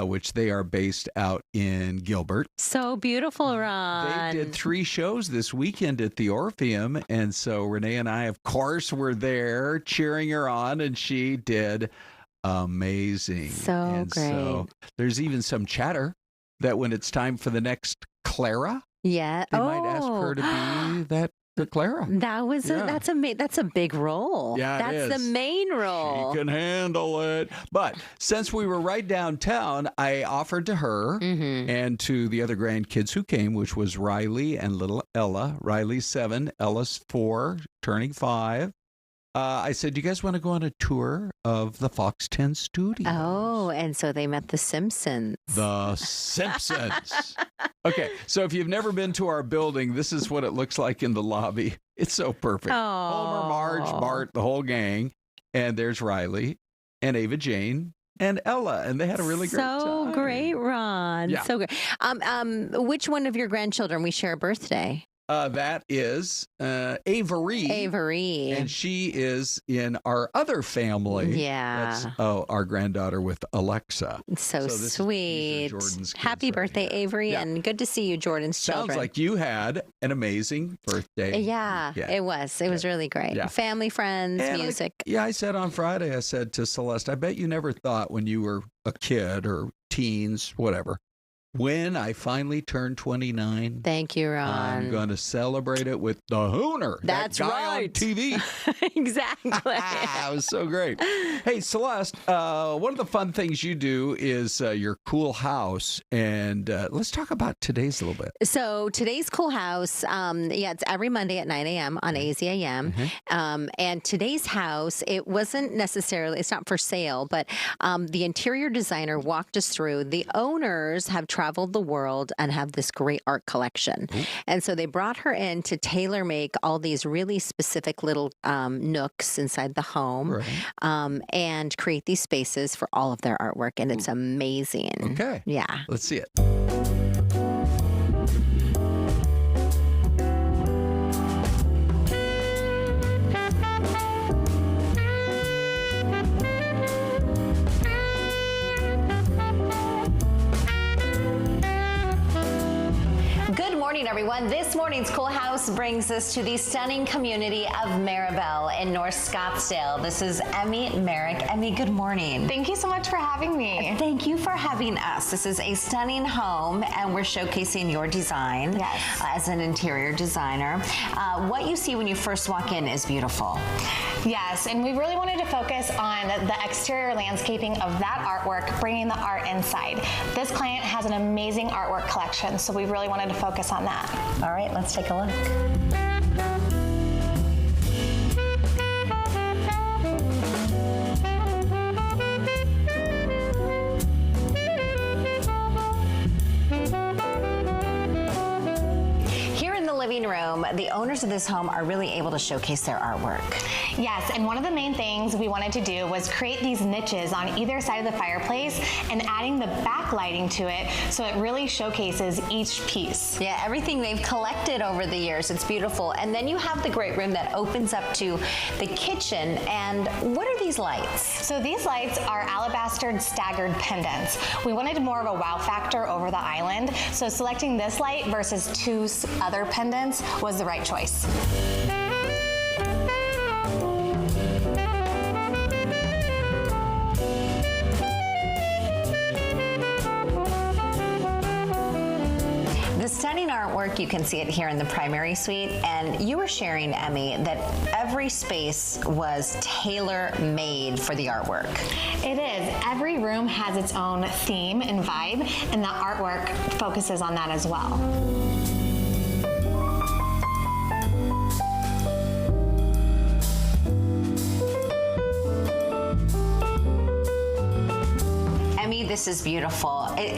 which they are based out in Gilbert. So beautiful, Ron. They did 3 shows this weekend at the Orpheum. And so Renee and I, of course, were there cheering her on, and she did amazing. So great. So there's even some chatter that when it's time for the next Clara, they might ask her to be the Clara. That's a big role. Yeah, that's the main role. She can handle it. But since we were right downtown, I offered to her and to the other grandkids who came, which was Riley and little Ella. Riley's 7, Ella's 4, turning 5. I said, do you guys want to go on a tour of the Fox 10 studios? Oh, and so they met the Simpsons. The Simpsons. Okay, so if you've never been to our building, this is what it looks like in the lobby. It's so perfect. Oh. Homer, Marge, Bart, the whole gang. And there's Riley and Ava Jane and Ella, and they had a really great time. So great, Ron. Yeah. So great. Which one of your grandchildren we share a birthday? That is Avery. Avery. And she is in our other family. Yeah. That's our granddaughter with Alexa. So sweet. Happy birthday, Avery, and good to see you, Jordan's children. Sounds like you had an amazing birthday. Yeah, it was. It was really great. Yeah. Family, friends, music. I said on Friday, I said to Celeste, I bet you never thought when you were a kid or teens, whatever, when I finally turned 29, thank you, Ron. I'm going to celebrate it with the Hooner. That's that guy right. on TV. Exactly. It was so great. Hey, Celeste, one of the fun things you do is your cool house. And let's talk about today's a little bit. So today's cool house, it's every Monday at 9 a.m. on AZAM. And today's house, it's not for sale, but the interior designer walked us through. The owners have traveled the world and have this great art collection. And so they brought her in to tailor make all these really specific little nooks inside the home and create these spaces for all of their artwork. And it's amazing. Okay. Yeah. Let's see it. Good morning, everyone. This morning's Cool House brings us to the stunning community of Maribel in North Scottsdale. This is Emmy Merrick. Emmy, good morning. Thank you so much for having me. Thank you for having us. This is a stunning home, and we're showcasing your design as an interior designer. What you see when you first walk in is beautiful. Yes, and we really wanted to focus on the exterior landscaping of that artwork, bringing the art inside. This client has an amazing artwork collection, so we really wanted to focus on that. All right, let's take a look. living room, the owners of this home are really able to showcase their artwork. Yes, and one of the main things we wanted to do was create these niches on either side of the fireplace and adding the backlighting to it so it really showcases each piece. Yeah, everything they've collected over the years. It's beautiful. And then you have the great room that opens up to the kitchen. And what are these lights? So these lights are alabaster staggered pendants. We wanted more of a wow factor over the island, so selecting this light versus two other pendants was the right choice. The stunning artwork, you can see it here in the primary suite, and you were sharing, Emmy, that every space was tailor-made for the artwork. It is. Every room has its own theme and vibe, and the artwork focuses on that as well. This is beautiful.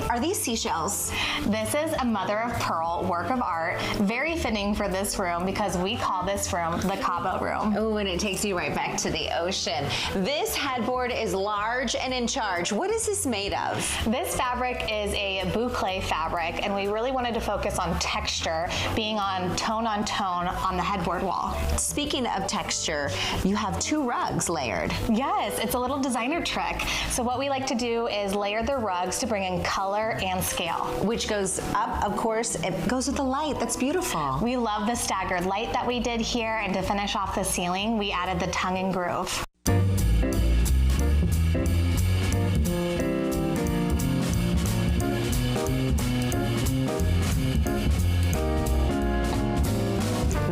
Are these seashells? This is a mother of pearl work of art, very fitting for this room because we call this room the Cabo room. Oh, and it takes you right back to the ocean. This headboard is large and in charge. What is this made of? This fabric is a boucle fabric, and we really wanted to focus on texture, being on tone on the headboard wall. Speaking of texture, you have two rugs layered. Yes, it's a little designer trick. So what we like to do is layer the rugs to bring in color and scale. Which goes up, of course, it goes with the light. That's beautiful. We love the staggered light that we did here, and to finish off the ceiling, we added the tongue and groove.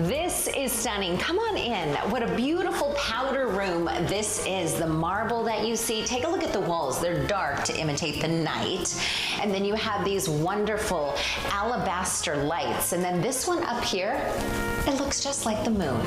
This is stunning. Come on in. What a beautiful powder room this is. The marble that you see. Take a look at the walls. They're dark to imitate the night. And then you have these wonderful alabaster lights. And then this one up here, it looks just like the moon.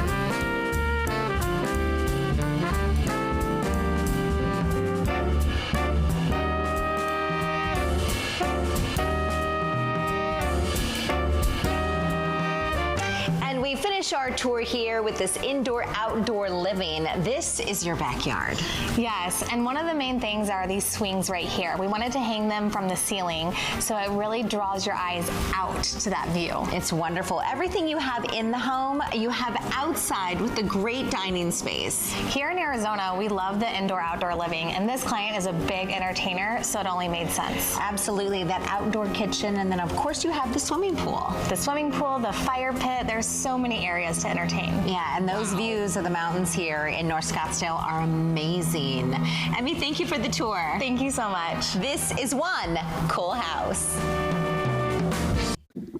We finish our tour here with this indoor-outdoor living. This is your backyard. Yes, and one of the main things are these swings right here. We wanted to hang them from the ceiling, so it really draws your eyes out to that view. It's wonderful. Everything you have in the home, you have outside with the great dining space. Here in Arizona, we love the indoor-outdoor living, and this client is a big entertainer, so it only made sense. Absolutely, that outdoor kitchen, and then of course you have the swimming pool. The swimming pool, the fire pit, there's so many areas to entertain. Yeah, and those views of the mountains here in North Scottsdale are amazing. Emmy, thank you for the tour. Thank you so much. This is one cool house.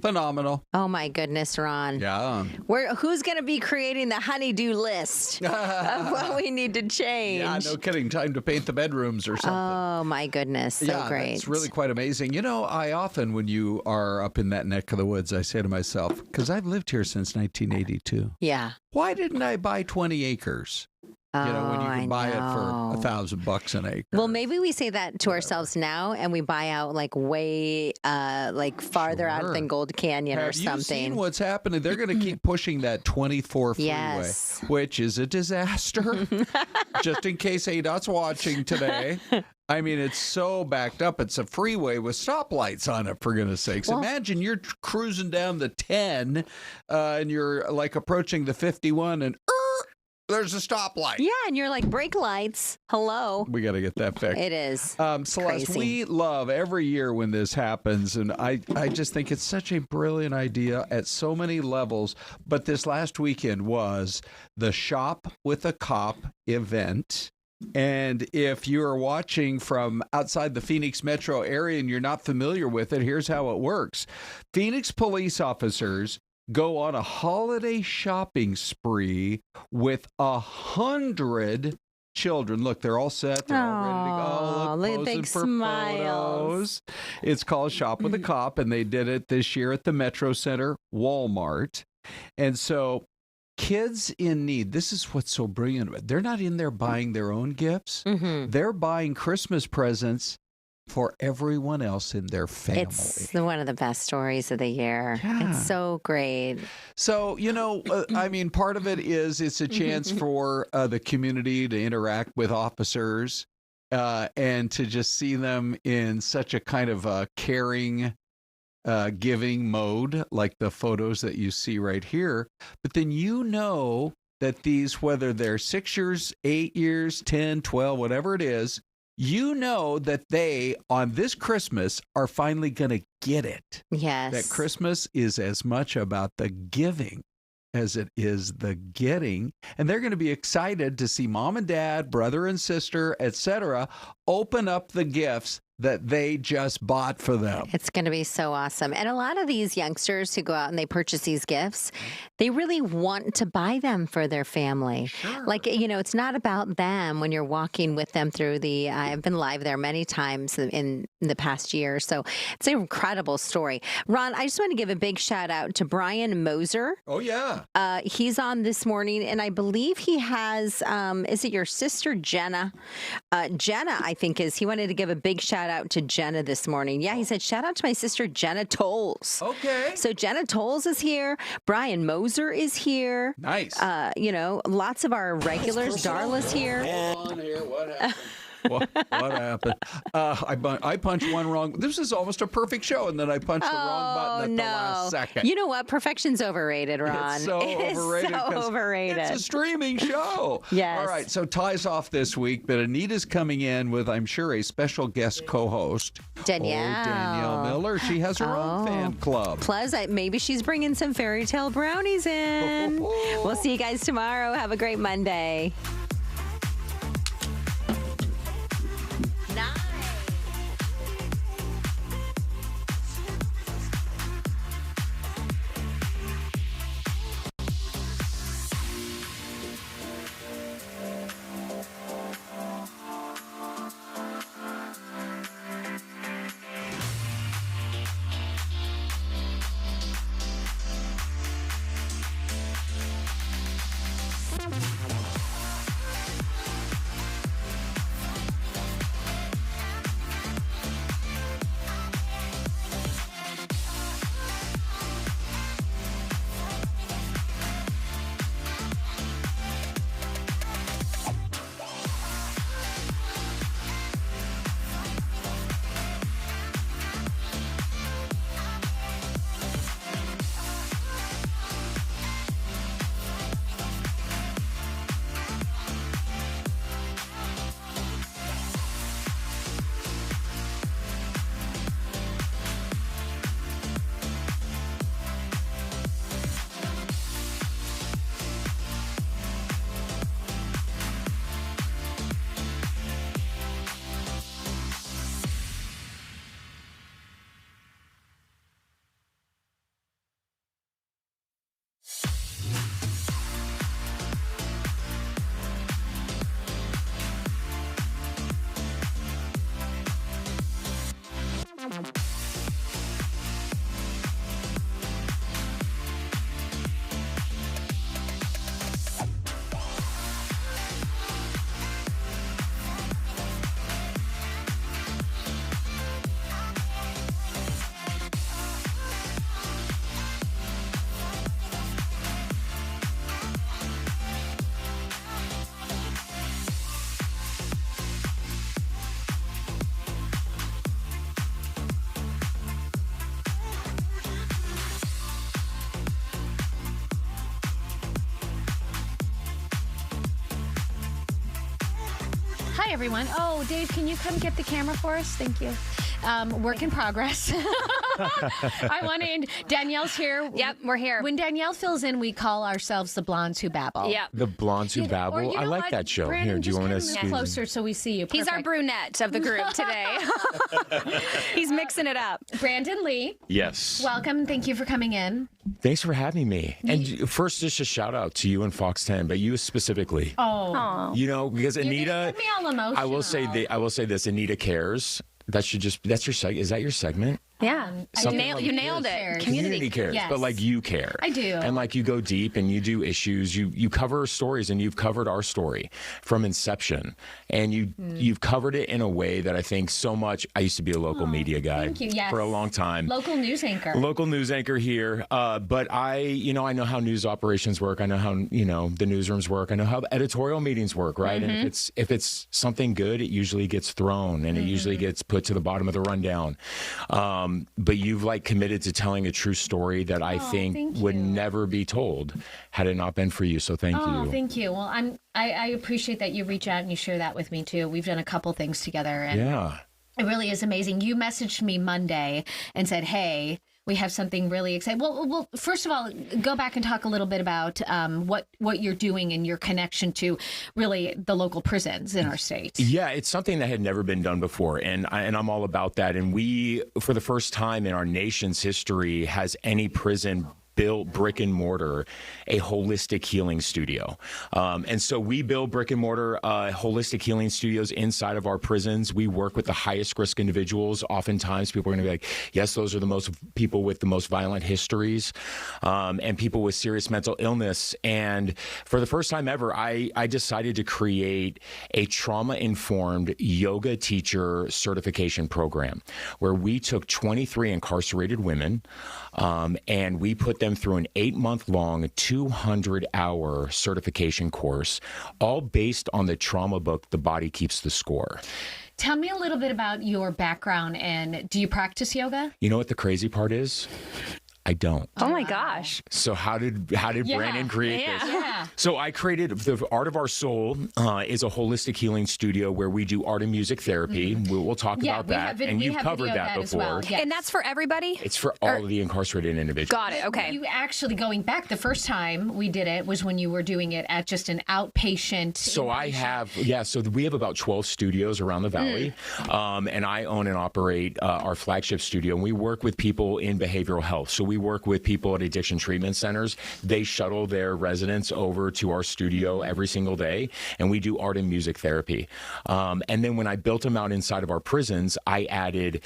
Phenomenal. Oh my goodness, Ron. Yeah. Who's going to be creating the honey-do list of what we need to change? Yeah, no kidding. Time to paint the bedrooms or something. Oh my goodness, so great. It's really quite amazing. You know, I often, when you are up in that neck of the woods, I say to myself, because I've lived here since 1982. Yeah. Why didn't I buy 20 acres? You know, when you can buy it for $1,000 an acre. Well, maybe we say that to ourselves now, and we buy out like way, farther out than Gold Canyon or something. Have you seen what's happening? They're going to keep pushing that 24 freeway, which is a disaster. Just in case ADOT's watching today. I mean, it's so backed up. It's a freeway with stoplights on it, for goodness sakes. Well, imagine you're cruising down the 10 and you're like approaching the 51 and there's a stoplight. Yeah, and you're like, brake lights. Hello. We got to get that fixed. It is. Celeste, crazy. We love every year when this happens, and I just think it's such a brilliant idea at so many levels. But this last weekend was the Shop with a Cop event. And if you're watching from outside the Phoenix metro area and you're not familiar with it, here's how it works. Phoenix police officers go on a holiday shopping spree with 100 children. Look, they're all set. They're all ready to go. Look, posing for photos. It's called Shop with a Cop, and they did it this year at the Metro Center Walmart. And so kids in need, this is what's so brilliant about it. They're not in there buying their own gifts. They're buying Christmas presents for everyone else in their family. It's one of the best stories of the year. Yeah. It's so great. So, I mean, part of it is it's a chance for the community to interact with officers and to just see them in such a kind of a caring, giving mode, like the photos that you see right here. But then that these, whether they're 6 years, 8 years, 10, 12, whatever it is, that they, on this Christmas, are finally going to get it. Yes. That Christmas is as much about the giving as it is the getting. And they're going to be excited to see mom and dad, brother and sister, etc., open up the gifts that they just bought for them. It's going to be so awesome. And a lot of these youngsters who go out and they purchase these gifts, they really want to buy them for their family. Sure. Like, it's not about them when you're walking with them through I've been live there many times in the past year. So it's an incredible story. Ron, I just want to give a big shout out to Brian Moser. Oh, yeah. He's on this morning, and I believe he has, is it your sister, Jenna? Jenna, I think he wanted to give a big shout out to Jenna this morning. Yeah, he said, shout out to my sister, Jenna Tolles. Okay. So Jenna Tolles is here. Brian Moser is here. Nice. Lots of our regulars. Darla's here. What happened? What happened? I punched one wrong. This is almost a perfect show, and then I punched the wrong button at the last second. You know what? Perfection's overrated, Ron. It's so overrated. It's a streaming show. Yes. All right, so ties off this week, but Anita's coming in with, I'm sure, a special guest co-host. Danielle Miller. She has her own fan club. Plus, maybe she's bringing some fairy tale brownies in. We'll see you guys tomorrow. Have a great Monday. Hi, everyone. Oh, Dave, can you come get the camera for us? Thank you. Work in progress. I wanted Danielle's here. Yep, we're here. When Danielle fills in, we call ourselves the Blondes Who Babble. Yep. The Blondes Who Babble. I like that show. Brandon, Here, do you want to squeeze closer so we see you? He's our Perfect. brunette of the group today. He's mixing it up. Brandon Lee. Yes. Welcome. Thank you for coming in. Thanks for having me. And first, just a shout out to you and Fox 10, but you specifically. Oh. Because Anita. Get me all emotional. I will say this. Anita cares. That should just. That's your segment. Is that your segment? Yeah. Something You nailed it. Community cares, Yes. but like you care. I do. And like you go deep and you do issues. You cover stories, and you've covered our story from inception. And you've covered it in a way that I think so much. I used to be a local media guy thank you. Yes. for a long time. Local news anchor. Local news anchor here. But I know how news operations work. I know how, the newsrooms work. I know how editorial meetings work, right? Mm-hmm. And if it's something good, it usually gets thrown, and it usually gets put to the bottom of the rundown. But you've committed to telling a true story that I think would never be told had it not been for you. So thank you. Oh, thank you. Well, I appreciate that you reach out and you share that with me too. We've done a couple things together, and yeah, it really is amazing. You messaged me Monday and said, "Hey, we have something really exciting." Well, first of all, go back and talk a little bit about what you're doing and your connection to really the local prisons in our state. Yeah, it's something that had never been done before, and I'm all about that. And we, for the first time in our nation's history, has any prison built brick and mortar a holistic healing studio. And so we build brick and mortar holistic healing studios inside of our prisons. We work with the highest risk individuals. Oftentimes people are going to be like, yes, those are the most people with the most violent histories, and people with serious mental illness. And for the first time ever, I decided to create a trauma-informed yoga teacher certification program where we took 23 incarcerated women and we put them through an 8-month-long, 200-hour certification course, all based on the trauma book, The Body Keeps the Score. Tell me a little bit about your background, and do you practice yoga? You know what the crazy part is? I don't. Oh my gosh. So how did Brandon create this? Yeah. So I created the Art of Our Soul is a holistic healing studio where we do art and music therapy. We'll talk about that. And you've covered that before. Well. Yes. And that's for everybody? It's for all of the incarcerated individuals. Got it. Okay. You actually, going back, the first time we did it was when you were doing it at just an outpatient. So we have about 12 studios around the valley. And I own and operate our flagship studio. And we work with people in behavioral health. So we work with people at addiction treatment centers. They shuttle their residents over to our studio every single day, and we do art and music therapy. And then when I built them out inside of our prisons, I added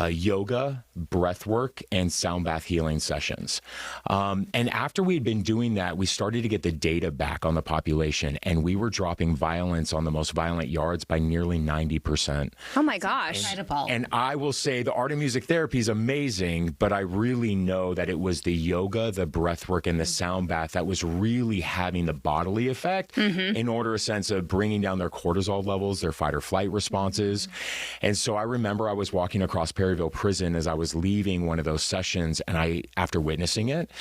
yoga, breath work, and sound bath healing sessions. And after we had been doing that, we started to get the data back on the population, and we were dropping violence on the most violent yards by nearly 90%. Oh my gosh. Incredible. And I will say the art and music therapy is amazing, but I really know that it was the yoga, the breath work, and the sound bath that was really having the bodily effect in order, a sense of bringing down their cortisol levels, their fight or flight responses. And so I remember I was walking across Perryville Prison as I was leaving one of those sessions, and after witnessing it,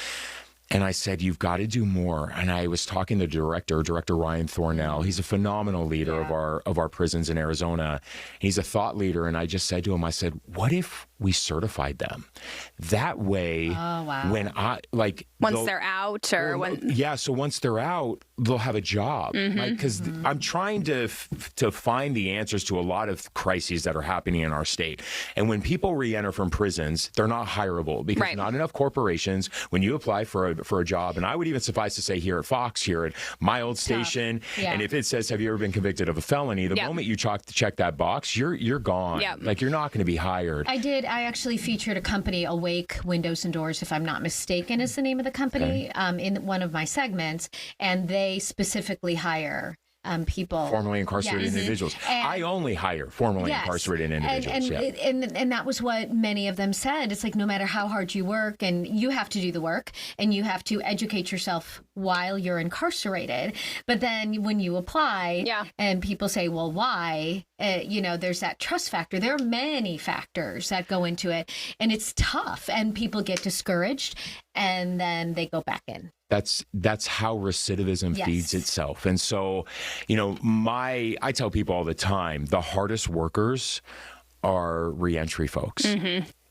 and I said, you've got to do more. And I was talking to Director Ryan Thornell. He's a phenomenal leader of our prisons in Arizona. He's a thought leader. And I just said to him, I said, what if we certified them? That way, when once they're out or when... Yeah, so once they're out, they'll have a job. Because I'm trying to find the answers to a lot of crises that are happening in our state. And when people re-enter from prisons, they're not hireable because not enough corporations, when you apply for a job, and I would even suffice to say here at Fox, here at my old station, and if it says, have you ever been convicted of a felony, the moment you check that box, you're gone. You're not going to be hired. I actually featured a company, Awake Windows and Doors, if I'm not mistaken, is the name of the company, in one of my segments, and they specifically hire people. Formerly incarcerated individuals. And I only hire formerly incarcerated individuals. And that was what many of them said. It's like, no matter how hard you work, and you have to do the work, and you have to educate yourself while you're incarcerated. But then when you apply, and people say, well, why? There's that trust factor. There are many factors that go into it, and it's tough, and people get discouraged, and then they go back in. That's how recidivism feeds itself. And so, I tell people all the time, the hardest workers are reentry folks.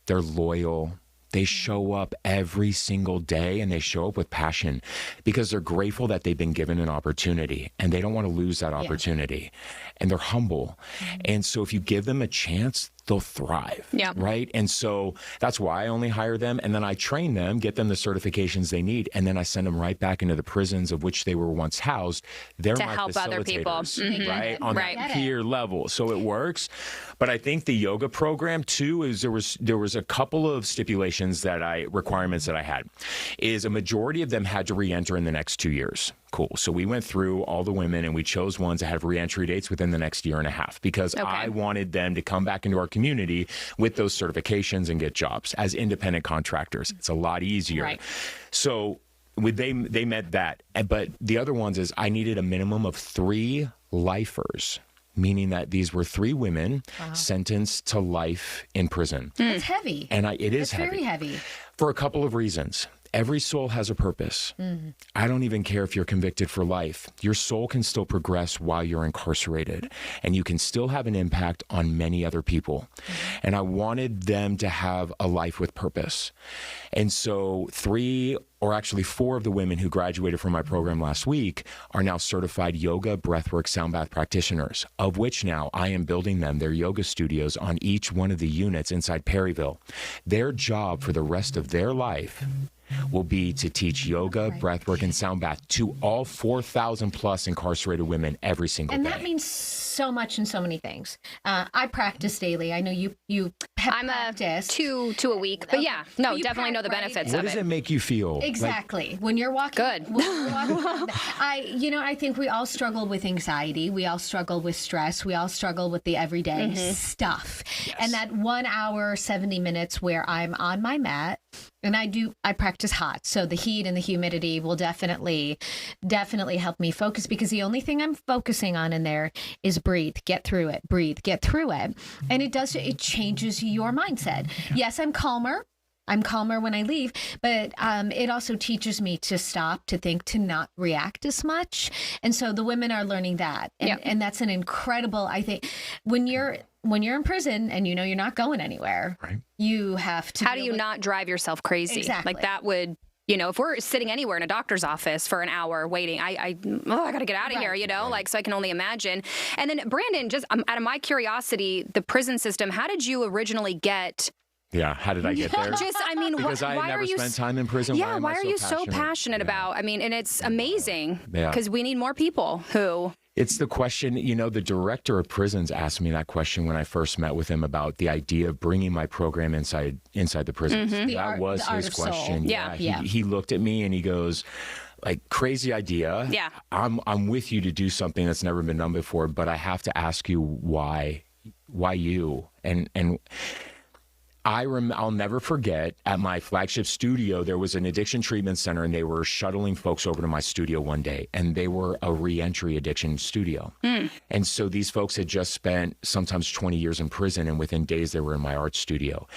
They're loyal. They show up every single day, and they show up with passion because they're grateful that they've been given an opportunity, and they don't want to lose that opportunity. And they're humble. And so if you give them a chance, they'll thrive. Yeah. Right. And so that's why I only hire them. And then I train them, get them the certifications they need. And then I send them right back into the prisons of which they were once housed. They're To my help other people. facilitators, right? On Right. that peer level. So it works. But I think the yoga program too is there was a couple of requirements that I had. Is a majority of them had to re-enter in the next 2 years. Cool. So we went through all the women and we chose ones that have re-entry dates within the next year and a half because I wanted them to come back into our community with those certifications and get jobs as independent contractors. It's a lot easier. Right. So they met that. But the other ones is I needed a minimum of 3 lifers, meaning that these were 3 women sentenced to life in prison. It's heavy. And it is heavy. It's very heavy. For a couple of reasons. Every soul has a purpose. I don't even care if you're convicted for life. Your soul can still progress while you're incarcerated, and you can still have an impact on many other people. And I wanted them to have a life with purpose. And so 3 or actually 4 of the women who graduated from my program last week are now certified yoga, breathwork, sound bath practitioners, of which now I am building them their yoga studios on each one of the units inside Perryville. Their job for the rest of their life will be to teach yoga, breathwork, and sound bath to all 4,000 plus incarcerated women every single day. And that means so much in so many things. I practice daily. I know you have practiced. I'm two a week, but yeah, no, You definitely know the right? benefits What of does it. it make you feel? Exactly. When you're walking. Good. When you're walking, I think we all struggle with anxiety. We all struggle with stress. We all struggle with the everyday stuff. Yes. And that 1 hour, 70 minutes where I'm on my mat, and I practice hot. So the heat and the humidity will definitely help me focus, because the only thing I'm focusing on in there is breathe, get through it, breathe, get through it. And it changes your mindset. Yes, I'm calmer. I'm calmer when I leave, but it also teaches me to stop, to think, to not react as much. And so the women are learning that. And that's an incredible, I think, when you're in prison and you know you're not going anywhere, right, you have to. How do you not drive yourself crazy? Exactly. Like that would, if we're sitting anywhere in a doctor's office for an hour waiting, I got to get out of here, like, so I can only imagine. And then Brandon, just out of my curiosity, the prison system, how did you originally get? Yeah, how did I get there? Because I had never spent time in prison. Yeah, why are you so passionate about? And it's amazing because we need more people who. It's the question, the director of prisons asked me that question when I first met with him about the idea of bringing my program inside the prisons. That was his question. Yeah. He looked at me and he goes, like, crazy idea. Yeah. I'm with you to do something that's never been done before, but I have to ask you why you? And I'll never forget, at my flagship studio, there was an addiction treatment center, and they were shuttling folks over to my studio one day, and they were a reentry addiction studio. And so these folks had just spent sometimes 20 years in prison, and within days they were in my art studio.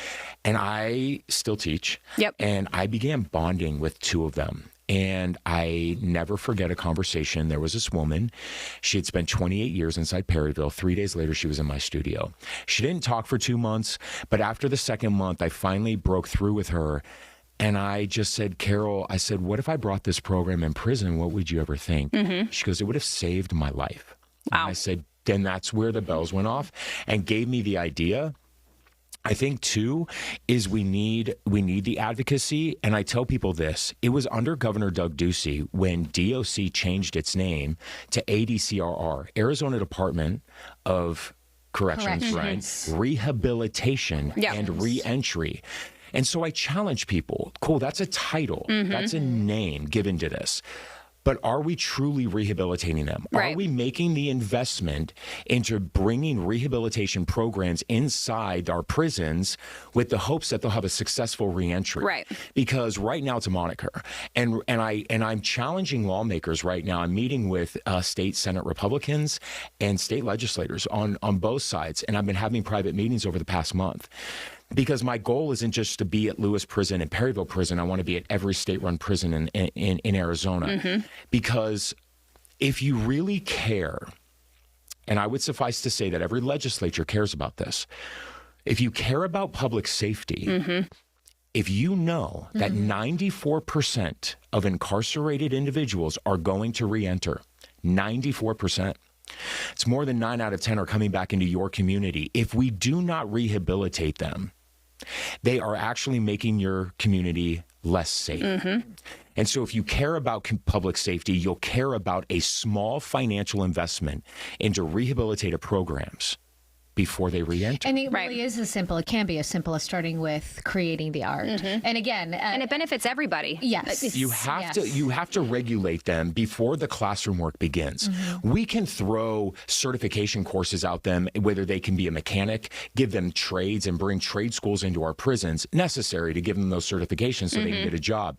And I still teach. Yep. And I began bonding with 2 of them. And I never forget a conversation. There was this woman. She had spent 28 years inside Perryville. 3 days later, she was in my studio. She didn't talk for 2 months, but after the second month, I finally broke through with her. And I just said, Carol, I said, what if I brought this program in prison? What would you ever think? She goes, it would have saved my life. Wow. And I said, then that's where the bells went off, and gave me the idea. I think, too, is we need the advocacy. And I tell people this. It was under Governor Doug Ducey when DOC changed its name to ADCRR, Arizona Department of Corrections, right? Rehabilitation and reentry. And so I challenge people, cool, that's a title. That's a name given to this. But are we truly rehabilitating them? Right. Are we making the investment into bringing rehabilitation programs inside our prisons with the hopes that they'll have a successful reentry? Right. Because right now it's a moniker, and I'm challenging lawmakers right now. I'm meeting with state Senate Republicans and state legislators on both sides, and I've been having private meetings over the past month. Because my goal isn't just to be at Lewis Prison and Perryville Prison. I want to be at every state-run prison in Arizona. Because if you really care, and I would suffice to say that every legislature cares about this, if you care about public safety, if you know that 94% of incarcerated individuals are going to reenter, 94%, It's more than 9 out of 10 are coming back into your community. If we do not rehabilitate them, they are actually making your community less safe. Mm-hmm. And so if you care about public safety, you'll care about a small financial investment into rehabilitative programs before they re-enter. And it really is as simple. It can be as simple as starting with creating the art. Mm-hmm. And again, and it benefits everybody. Yes. You have to regulate them before the classroom work begins. Mm-hmm. We can throw certification courses out them, whether they can be a mechanic, give them trades, and bring trade schools into our prisons necessary to give them those certifications so they can get a job.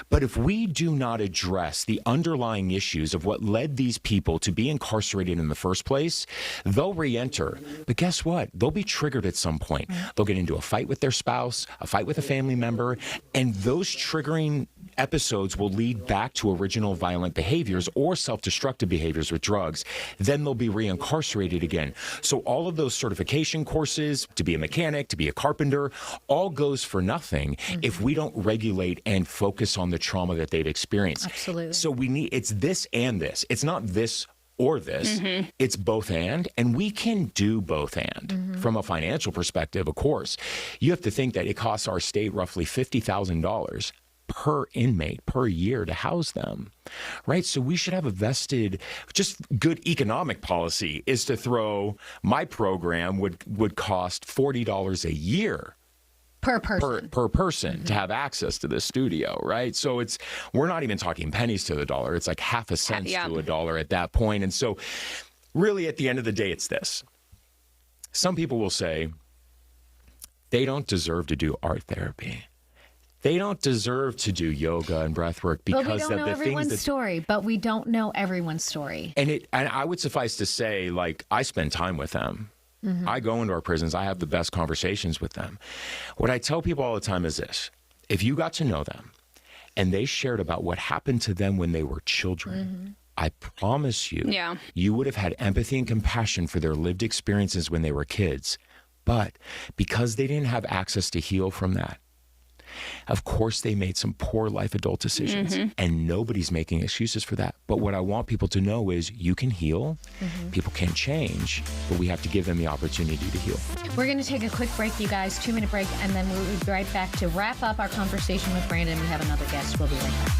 But if we do not address the underlying issues of what led these people to be incarcerated in the first place, they'll re-enter. But guess what? They'll be triggered at some point. They'll get into a fight with their spouse, a fight with a family member, and those triggering episodes will lead back to original violent behaviors or self-destructive behaviors with drugs. Then they'll be reincarcerated again. So all of those certification courses, to be a mechanic, to be a carpenter, all goes for nothing if we don't regulate and focus on the trauma that they've experienced. Absolutely. So it's this and this. It's not this or this. It's both and we can do both and. From a financial perspective, of course. You have to think that it costs our state roughly $50,000 per inmate per year to house them, right? So we should have a vested, just good economic policy is to throw, my program would cost $40 a year per person to have access to this studio, right? So we're not even talking pennies to the dollar. It's like half a cent to a dollar at that point. And so really at the end of the day, it's this. Some people will say they don't deserve to do art therapy. They don't deserve to do yoga and breath work because but we don't of know the everyone's things that story, but we don't know everyone's story. And I would suffice to say, like, I spend time with them. I go into our prisons. I have the best conversations with them. What I tell people all the time is this. If you got to know them and they shared about what happened to them when they were children, I promise you, you would have had empathy and compassion for their lived experiences when they were kids. But because they didn't have access to heal from that, of course, they made some poor life adult decisions, and nobody's making excuses for that. But what I want people to know is you can heal, people can change, but we have to give them the opportunity to heal. We're going to take a quick break, you guys, 2-minute break, and then we'll be right back to wrap up our conversation with Brandon. We have another guest. We'll be right back.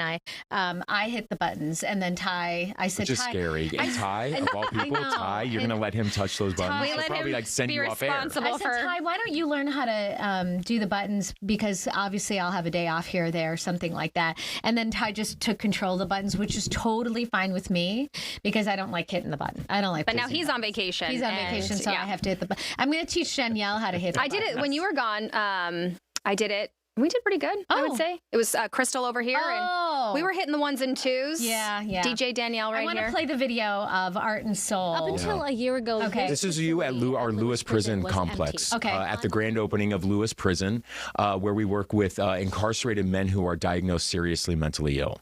I hit the buttons, and then Ty, I said, Which is Ty, scary. And Ty, of all people, Ty, you're going to let him touch those buttons? Ty, He'll probably send you off air. I said, Ty, why don't you learn how to do the buttons? Because obviously I'll have a day off here or there, something like that. And then Ty just took control of the buttons, which is totally fine with me because I don't like hitting the button. I don't like. But now he's on vacation. He's on vacation, so I have to hit the button. I'm going to teach Danielle how to hit. I did it when you were gone. I did it. We did pretty good, I would say. It was Crystal over here, and we were hitting the ones and twos. Yeah. DJ Danielle right here. I want to play the video of Art and Soul. Up until a year ago. Okay. This is you at our Lewis Prison Complex. Okay. At the grand opening of Lewis Prison, where we work with incarcerated men who are diagnosed seriously mentally ill.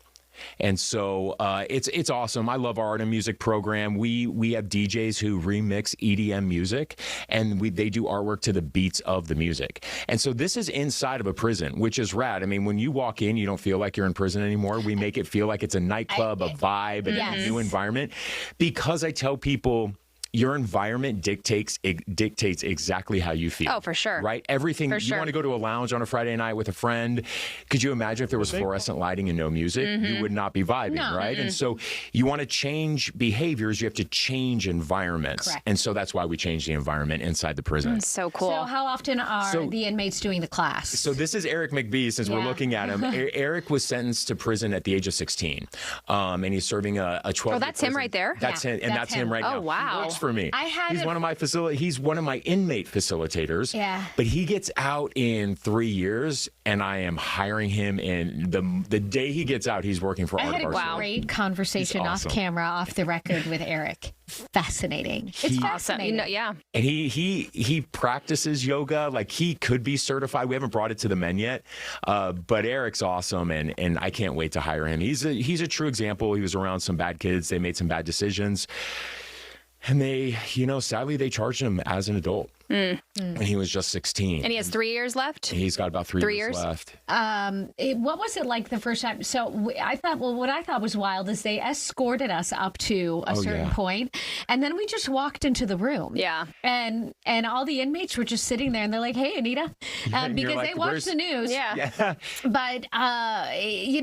And so it's awesome. I love our art and music program. We have DJs who remix EDM music, and they do artwork to the beats of the music. And so this is inside of a prison, which is rad. I mean, when you walk in, you don't feel like you're in prison anymore. We make it feel like it's a nightclub, a vibe, and a new environment. Because I tell people, your environment dictates exactly how you feel. Oh, for sure. Right? Everything. For you sure. want to go to a lounge on a Friday night with a friend. Could you imagine if there was fluorescent lighting and no music? You would not be vibing, right? And so you want to change behaviors, you have to change environments. Correct. And so that's why we change the environment inside the prison. So cool. So how often are the inmates doing the class? So this is Eric McBee, since we're looking at him. Eric was sentenced to prison at the age of 16. And he's serving a 12-year that's him right there? That's him, and that's him right now. Oh, wow. He works for me. He's He's one of my inmate facilitators. Yeah. But he gets out in 3 years, and I am hiring him. And the day he gets out, he's working for Art of Our Soul. I had a great conversation off camera, off the record with Eric. Fascinating. It's fascinating. And he practices yoga. Like, he could be certified. We haven't brought it to the men yet. But Eric's awesome, and I can't wait to hire him. He's a true example. He was around some bad kids. They made some bad decisions. And they, sadly, they charged him as an adult. And he was just 16. And he has 3 years left? He's got about 3 years left. What was it like the first time? So what I thought was wild is they escorted us up to a certain point, and then we just walked into the room. Yeah. And all the inmates were just sitting there, and they're like, "Hey, Anita," because like, they watch the news. Yeah. But you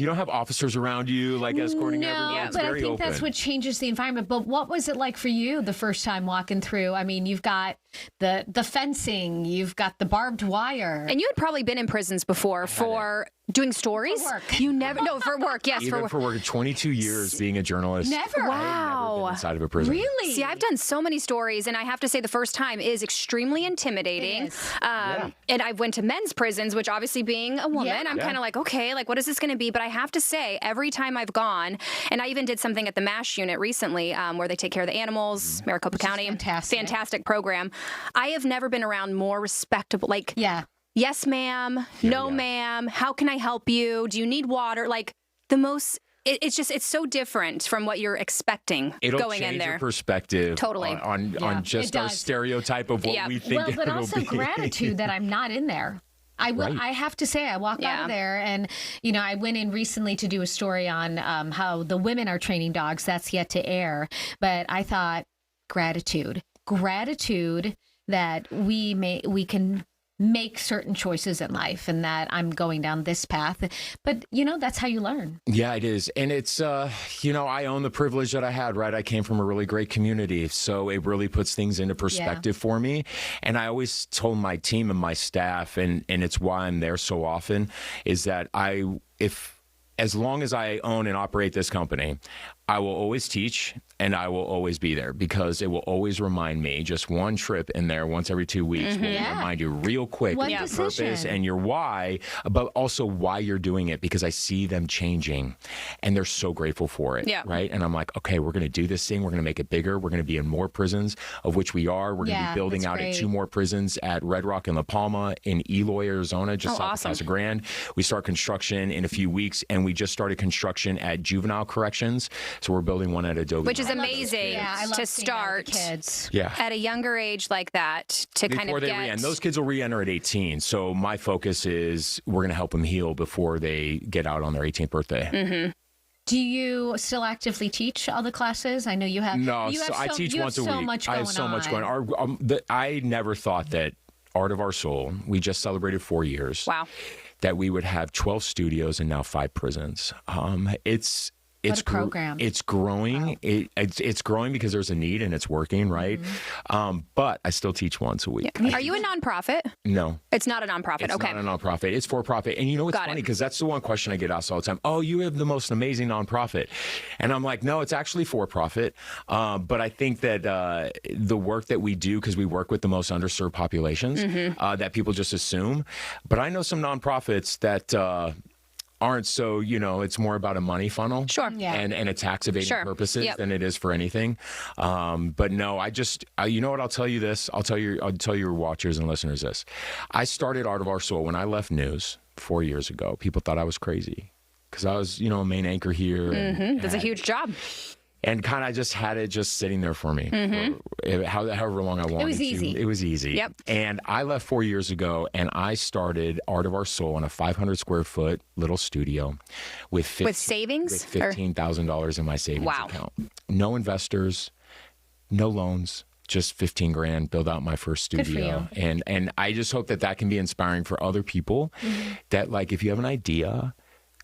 don't have officers around you like escorting everyone. No, It's but I very think open. that's what changes the environment. But what was it like for you the first time walking through? I mean, you've got the fencing, you've got the barbed wire. And you had probably been in prisons before for doing stories. For work. You never, no, for work, yes. Even for work, 22 years being a journalist. Never. Wow. Never been inside of a prison. Really? See, I've done so many stories, and I have to say the first time is extremely intimidating. It is. And I went to men's prisons, which obviously being a woman, I'm kind of like, okay, like what is this going to be? But I have to say, every time I've gone, and I even did something at the MASH unit recently where they take care of the animals, Maricopa County. Fantastic program. I have never been around more respectable, like, yes, ma'am, no, ma'am, how can I help you? Do you need water? Like the most, it's so different from what you're expecting going in there. It'll change your perspective totally on just our stereotype of what we think but it'll also be. gratitude that I'm not in there. I have to say, I walked out of there, and I went in recently to do a story on how the women are training dogs. That's yet to air, but I thought gratitude that we can make certain choices in life, and that I'm going down this path. But, that's how you learn. Yeah, it is. And it's, I own the privilege that I had, right? I came from a really great community. So it really puts things into perspective for me. And I always told my team and my staff, and it's why I'm there so often, is that as long as I own and operate this company, I will always teach and I will always be there, because it will always remind me. Just one trip in there once every 2 weeks will remind you real quick One your decision. purpose and your why, but also why you're doing it, because I see them changing and they're so grateful for it. Yeah. Right. And I'm like, okay, we're going to do this thing. We're going to make it bigger. We're going to be in more prisons, of which we are. We're going to be building out at 2 more prisons at Red Rock and La Palma, in Eloy, Arizona, just south of Casa Grande. We start construction in a few weeks, and we just started construction at juvenile corrections. So we're building one at Adobe. Which is amazing to start kids at a younger age like that to before kind of they get. re-enter. Those kids will re-enter at 18. So my focus is we're going to help them heal before they get out on their 18th birthday. Mm-hmm. Do you still actively teach all the classes? I know you have. No, I teach once a week. I have so much going on. I never thought that Art of Our Soul, we just celebrated 4 years. Wow. that we would have 12 studios and now 5 prisons. It's What a program. It's growing. Wow. It's growing because there's a need and it's working, right? But I still teach once a week. Yeah. Are you a nonprofit? No. It's not a nonprofit. It's okay. not a nonprofit. It's for profit. And you know what's funny? Because that's the one question I get asked all the time. Oh, you have the most amazing nonprofit. And I'm like, no, it's actually for profit. But I think that the work that we do, because we work with the most underserved populations, that people just assume. But I know some nonprofits that aren't so, it's more about a money funnel and a tax evading purposes than it is for anything. But no, you know what, I'll tell you this. I'll tell your watchers and listeners this. I started Art of Our Soul when I left news 4 years ago. People thought I was crazy because I was, a main anchor here. That's a huge job. And kind of just had it just sitting there for me, for however long I wanted to. It was easy. It was easy. Yep. And I left 4 years ago, and I started Art of Our Soul in a 500 square foot little studio with savings, with $15,000 in my savings account. No investors, no loans. Just 15 grand, build out my first studio. And I just hope that can be inspiring for other people. That, like, if you have an idea,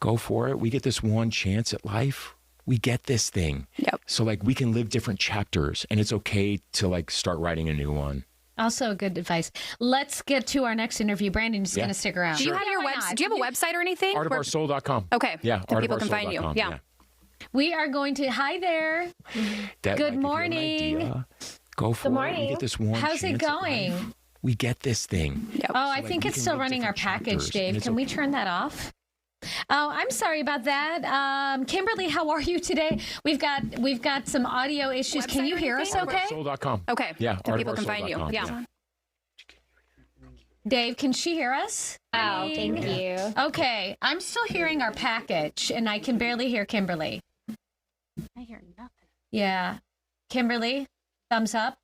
go for it. We get this one chance at life. We get this thing. Yep. So, like, we can live different chapters, and it's okay to, like, start writing a new one. Also good advice. Let's get to our next interview. Brandon's going to stick around. Do you have Do you have a website or anything? Artofoursoul.com. Okay. Yeah, so people can find you. Yeah. We are going to, hi there. Good morning. Go for it. We get this one How's it going? We get this thing. Yep. Oh, I think it's still running our package, Dave. Can we turn that off? Oh, I'm sorry about that. Kimberly, how are you today? We've got some audio issues. Can you hear us okay? Artofoursoul.com. Okay. Yeah, so people can find you. Yeah. Dave, can she hear us? Oh, thank you. Okay, I'm still hearing our package, and I can barely hear Kimberly. I hear nothing. Yeah. Kimberly, thumbs up?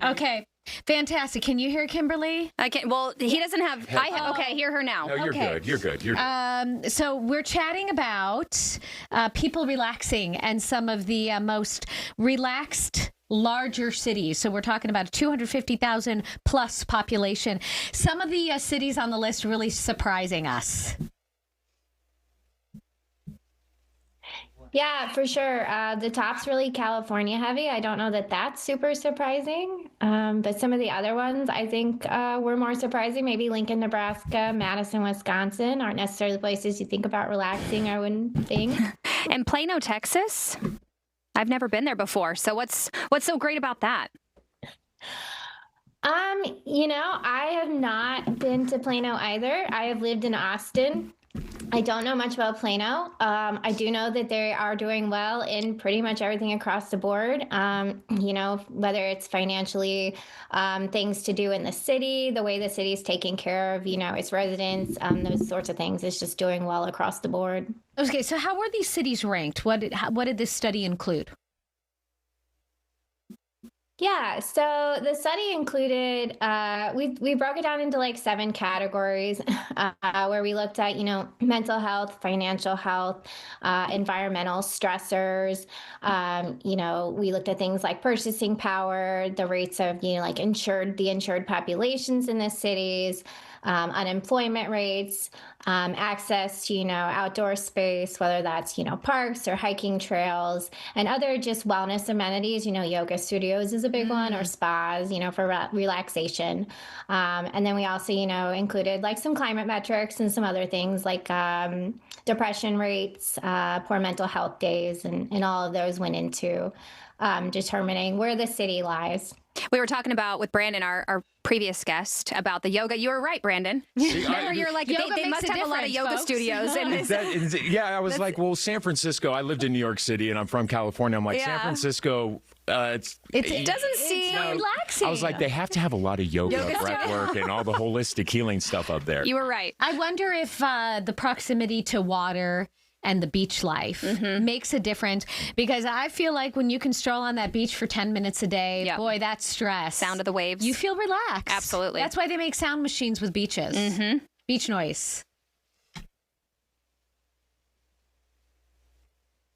Okay. Fantastic. Can you hear Kimberly? I can. Well, he doesn't have. Okay, hear her now. No, you're good. You're good. You're good. So we're chatting about people relaxing and some of the most relaxed larger cities. So we're talking about a 250,000 plus population. Some of the cities on the list really surprising us. Yeah, for sure. The top's really California heavy. I don't know that that's super surprising. But some of the other ones I think were more surprising. Maybe Lincoln, Nebraska, Madison, Wisconsin aren't necessarily places you think about relaxing, I wouldn't think. And Plano, Texas? I've never been there before. So what's so great about that? I have not been to Plano either. I have lived in Austin. I don't know much about Plano. I do know that they are doing well in pretty much everything across the board. Whether it's financially, things to do in the city, the way the city is taking care of, its residents, those sorts of things. It's just doing well across the board. Okay, so how were these cities ranked? What did this study include? Yeah, so the study included, we broke it down into like 7 categories where we looked at, mental health, financial health, environmental stressors. We looked at things like purchasing power, the rates of, the insured populations in the cities, unemployment rates, access to, outdoor space, whether that's, parks or hiking trails, and other just wellness amenities. Yoga studios is a big one, or spas, for relaxation. And then we also, included like some climate metrics and some other things like depression rates, poor mental health days, and all of those went into determining where the city lies. We were talking about with Brandon, our previous guest, about the yoga. You were right, Brandon. You're like, they must have a lot of yoga studios. I was like, well, San Francisco. I lived in New York City, and I'm from California. I'm like, San Francisco. It doesn't seem relaxing. I was like, they have to have a lot of yoga breath work, and all the holistic healing stuff up there. You were right. I wonder if the proximity to water and the beach life makes a difference, because I feel like when you can stroll on that beach for 10 minutes a day, boy, that's stress. Sound of the waves. You feel relaxed. Absolutely. That's why they make sound machines with beaches. Beach noise.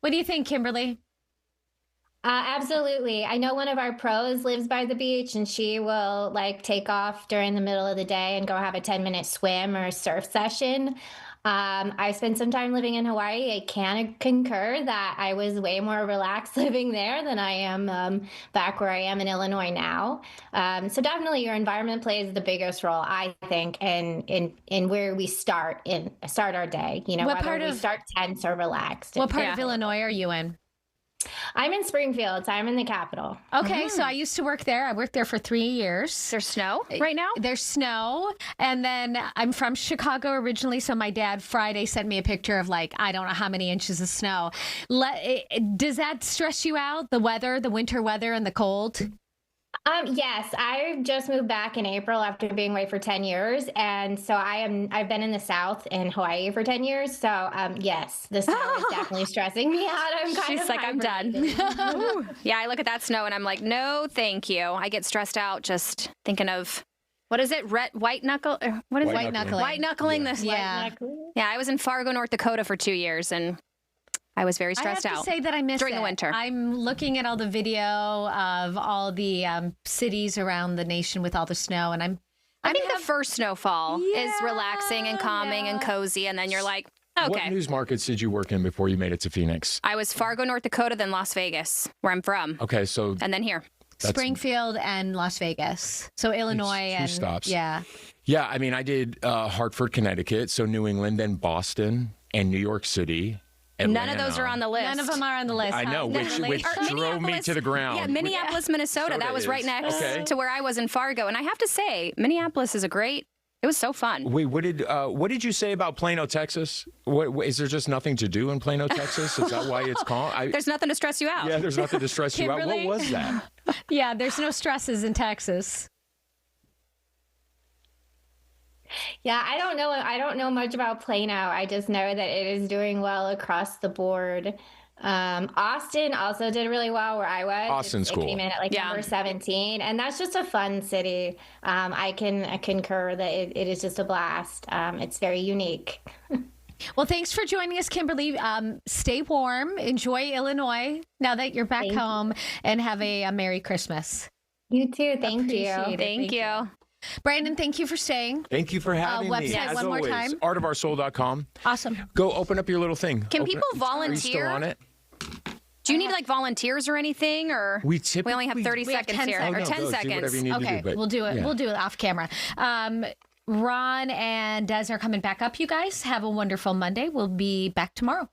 What do you think, Kimberly? Absolutely. I know one of our pros lives by the beach, and she will like take off during the middle of the day and go have a 10-minute swim or surf session. I spent some time living in Hawaii. I can concur that I was way more relaxed living there than I am back where I am in Illinois now. So definitely your environment plays the biggest role, I think, in where we start our day. You know, whether we start tense or relaxed. What part of Illinois are you in? I'm in Springfield, so I'm in the capital. Okay, so I used to work there. I worked there for 3 years. There's snow right now? There's snow. And then I'm from Chicago originally, so my dad Friday sent me a picture of like, I don't know how many inches of snow. Does that stress you out, the weather, the winter weather and the cold? Yes, I just moved back in April after being away for 10 years. And so I've been in the South in Hawaii for 10 years. So yes, the snow is definitely stressing me out. She's like, I'm done. Yeah, I look at that snow and I'm like, no, thank you. I get stressed out just thinking of, what is it? White knuckle? What is it? White knuckling. White knuckling. Yeah. Yeah, I was in Fargo, North Dakota for 2 years and I was very stressed out. I have to say that I miss during it. the winter. I'm looking at all the video of all the cities around the nation with all the snow, and I think the first snowfall is relaxing and calming and cozy, and then you're like, okay. What news markets did you work in before you made it to Phoenix? I was Fargo, North Dakota, then Las Vegas, where I'm from. Okay, so and then here. Springfield and Las Vegas. So Illinois two and stops. Yeah. Yeah, I mean, I did Hartford, Connecticut, so New England and Boston and New York City. Atlanta. None of those are on the list. None of them are on the list. I know, which drove me to the ground. Yeah, Minneapolis, Minnesota. That was right next to where I was in Fargo. And I have to say, Minneapolis is it was so fun. Wait, what did you say about Plano, Texas? Is there just nothing to do in Plano, Texas? Is that why it's called? There's nothing to stress you out. Yeah, there's nothing to stress you out. What Kimberly? was that? Yeah, there's no stresses in Texas. Yeah, I don't know much about Plano. I just know that it is doing well across the board. Austin also did really well where I was. Austin's cool. It came in at number 17, and that's just a fun city. I concur that it is just a blast. It's very unique. Well, thanks for joining us, Kimberly. Stay warm. Enjoy Illinois now that you're back home, and have a Merry Christmas. You too. Thank you. Thank you. Brandon, thank you for staying. Thank you for having me. Website As one always, more time. artofourssoul.com. Awesome. Go open up your little thing. Can people volunteer? Are you still on it? Do you need volunteers or anything, or we only have 30 seconds here, or 10 seconds? Do whatever you need Okay, to do, but, we'll do it. yeah. We'll do it off camera. Ron and Des are coming back up. You guys have a wonderful Monday. We'll be back tomorrow.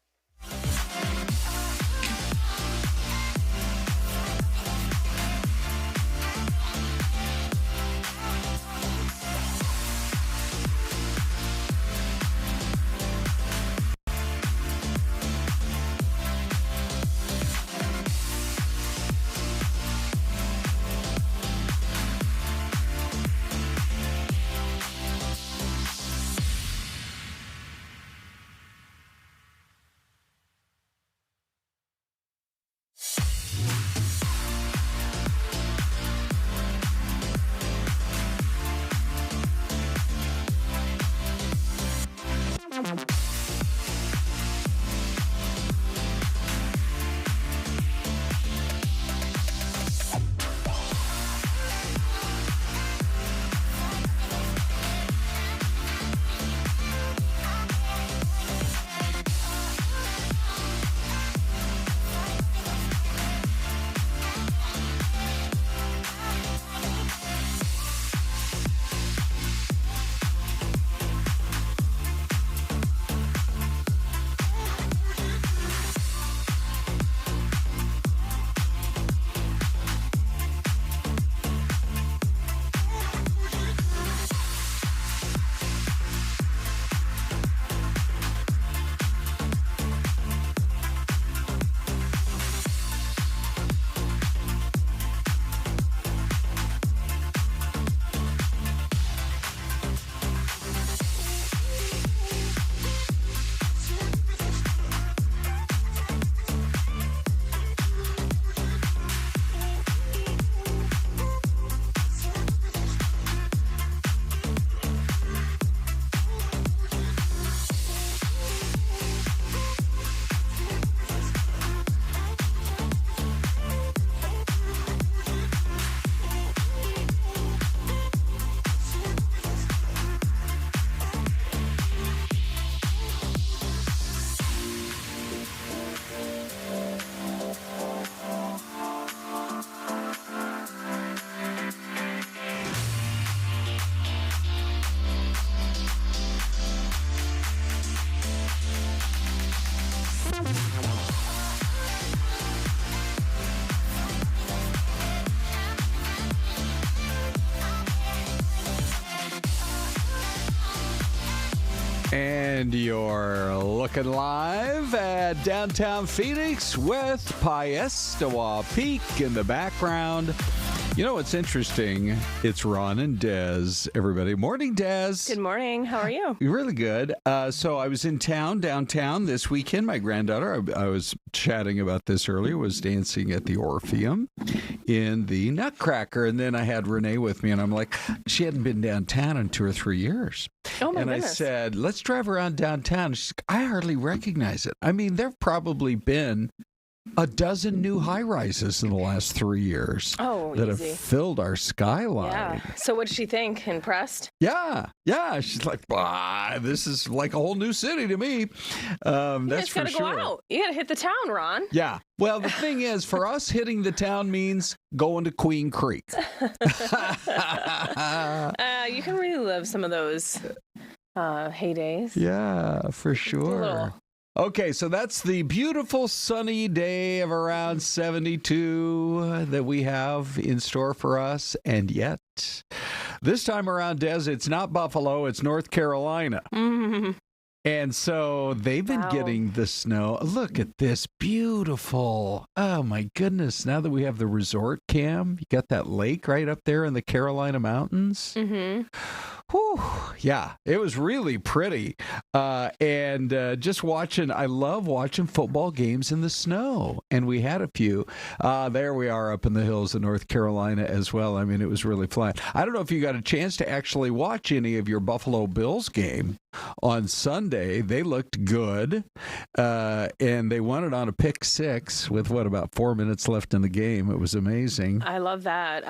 And you're looking live at downtown Phoenix with Pache Peak in the background. You know what's interesting? It's Ron and Des, everybody. Morning, Des. Good morning. How are you? Really good. So I was in downtown this weekend. My granddaughter, I was chatting about this earlier, was dancing at the Orpheum in the Nutcracker. And then I had Renee with me, and I'm like, she hadn't been downtown in 2 or 3 years. Oh, my goodness. I said, let's drive around downtown. She's like, I hardly recognize it. I mean, there have probably been a dozen new high-rises in the last 3 years that have filled our skyline. Yeah. So what did she think? Impressed? Yeah. She's like, this is like a whole new city to me. That's for sure. You just got to go out. You got to hit the town, Ron. Yeah. Well, the thing is, for us, hitting the town means going to Queen Creek. You can relive some of those heydays. Yeah, for sure. Okay, so that's the beautiful sunny day of around 72 that we have in store for us. And yet, this time around, Des, it's not Buffalo, it's North Carolina. Mm-hmm. And so they've been getting the snow. Look at this beautiful. Oh, my goodness. Now that we have the resort cam, you got that lake right up there in the Carolina Mountains. Mm-hmm. Whew, yeah, it was really pretty. And just watching, I love watching football games in the snow. And we had a few. There we are up in the hills of North Carolina as well. I mean, it was really fun. I don't know if you got a chance to actually watch any of your Buffalo Bills game on Sunday. They looked good. And they won it on a pick six with, about 4 minutes left in the game. It was amazing. I love that.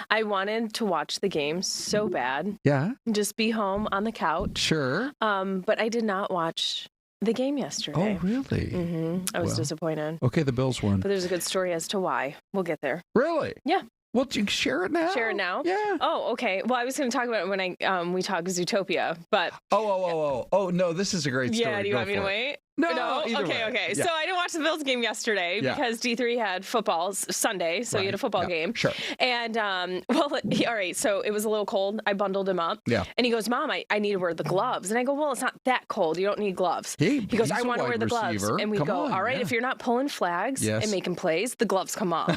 I wanted to watch the game so bad. Yeah. Just be home on the couch. Sure. But I did not watch the game yesterday. Oh, really? Mm-hmm. I was disappointed. Okay, the Bills won. But there's a good story as to why. We'll get there. Really? Yeah. Well, you share it now? Share it now? Yeah. Oh, okay. Well, I was going to talk about it when we talk Zootopia, but... Oh, no, this is a great story. Yeah, do you want me to wait? No, okay. Yeah. So I didn't watch the Bills game yesterday because D3 had football Sunday, so he had a football game. Sure. And, all right, so it was a little cold. I bundled him up. Yeah. And he goes, Mom, I need to wear the gloves. And I go, well, it's not that cold. You don't need gloves. He goes, I want to wear the gloves. And we go, all right, if you're not pulling flags and making plays, the gloves come off.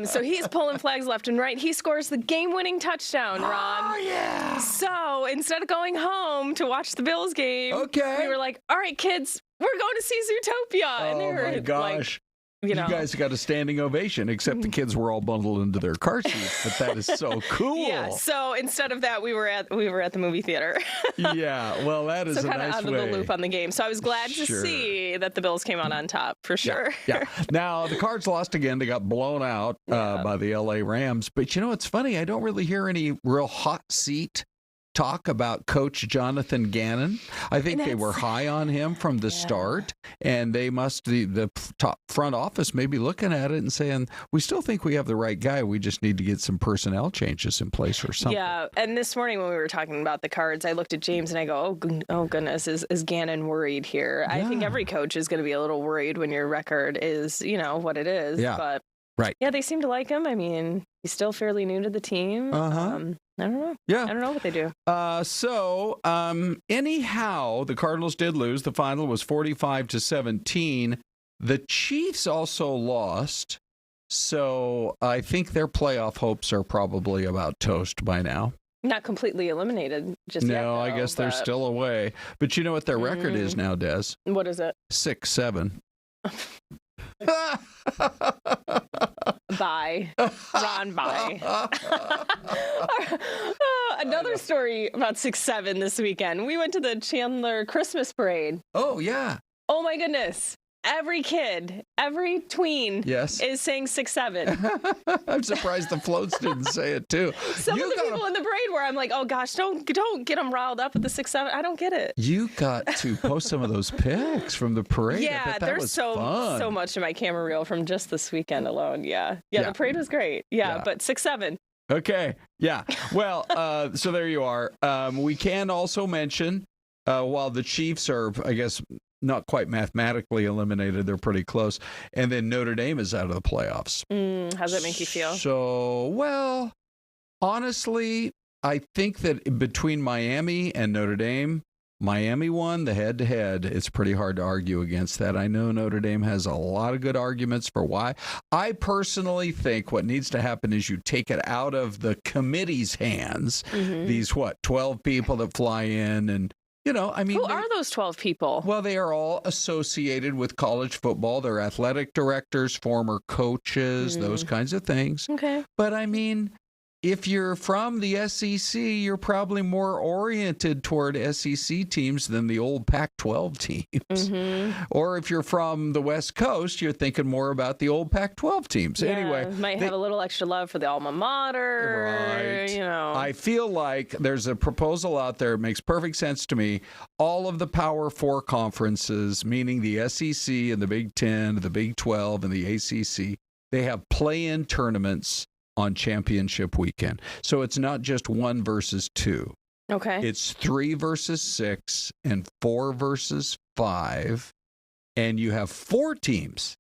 So he's pulling flags left and right. He scores the game-winning touchdown, Ron. Oh, yeah. So instead of going home to watch the Bills game, we were like, all right, kids, we're going to see Zootopia. And they were my gosh. You guys got a standing ovation, except the kids were all bundled into their car seats. But that is so cool. Yeah. So instead of that, we were at the movie theater. Yeah. Well, that is so a nice way. So kind of out of the loop on the game. So I was glad to see that the Bills came out on top for sure. Yeah. Now the Cards lost again. They got blown out by the LA Rams. But you know what's funny? I don't really hear any real hot seat talk about Coach Jonathan Gannon. I think they were high on him from the start, and they must, the top front office may be looking at it and saying, we still think we have the right guy. We just need to get some personnel changes in place or something. Yeah, and this morning when we were talking about the Cards, I looked at James and I go, oh goodness, is Gannon worried here? Yeah. I think every coach is going to be a little worried when your record is, what it is. Yeah. But right. Yeah, they seem to like him. I mean, he's still fairly new to the team. I don't know. Yeah. I don't know what they do. Anyhow, the Cardinals did lose. The final was 45-17. The Chiefs also lost. So I think their playoff hopes are probably about toast by now. Not completely eliminated just yet. No, I guess they're still away. But you know what their record is now, Des? What is it? 6-7. Bye. Ron, bye. Another story about 6-7 this weekend. We went to the Chandler Christmas parade. Oh, yeah. Oh, my goodness. Every kid, every tween is saying 6-7. I'm surprised the floats didn't say it, too. Some of the people in the parade where I'm like, oh, gosh, don't get them riled up with the 6-7. I don't get it. You got to post some of those pics from the parade. Yeah, there's so much in my camera reel from just this weekend alone. Yeah, the parade was great. Yeah. But 6-7. Okay. Yeah. Well, so there you are. We can also mention, while the Chiefs are, I guess, not quite mathematically eliminated, they're pretty close. And then Notre Dame is out of the playoffs. How's that make you feel? So, well, honestly, I think that between Miami and Notre Dame, Miami won the head-to-head. It's pretty hard to argue against that. I know Notre Dame has a lot of good arguments for why. I personally think what needs to happen is you take it out of the committee's hands. These, 12 people that fly in and, who are those 12 people? Well, they are all associated with college football. They're athletic directors, former coaches, those kinds of things. Okay. But if you're from the SEC, you're probably more oriented toward SEC teams than the old Pac-12 teams. Or if you're from the West Coast, you're thinking more about the old Pac-12 teams. Yeah, anyway, might have a little extra love for the alma mater. Right. You know. I feel like there's a proposal out there. It makes perfect sense to me. All of the Power Four conferences, meaning the SEC and the Big Ten, the Big 12, and the ACC, they have play-in tournaments on championship weekend. So it's not just 1 versus 2. Okay. It's 3 versus 6 and 4 versus 5. And you have 4 teams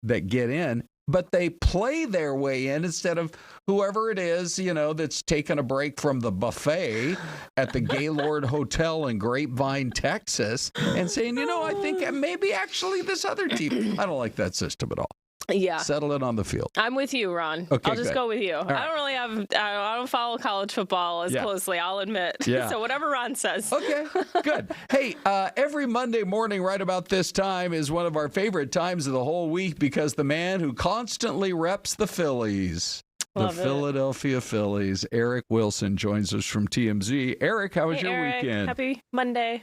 that get in, but they play their way in instead of whoever it is, that's taking a break from the buffet at the Gaylord Hotel in Grapevine, Texas, and saying, I think maybe actually this other team. I don't like that system at all. Yeah. Settle it on the field. I'm with you, Ron. Okay, I'll just go with you. Right. I don't really I don't follow college football as closely, I'll admit. Yeah. So whatever Ron says. Okay, good. Hey, every Monday morning right about this time is one of our favorite times of the whole week because the man who constantly reps the Phillies, the Philadelphia Phillies, Eric Wilson, joins us from TMZ. Eric, how was your Eric, weekend? Happy Monday.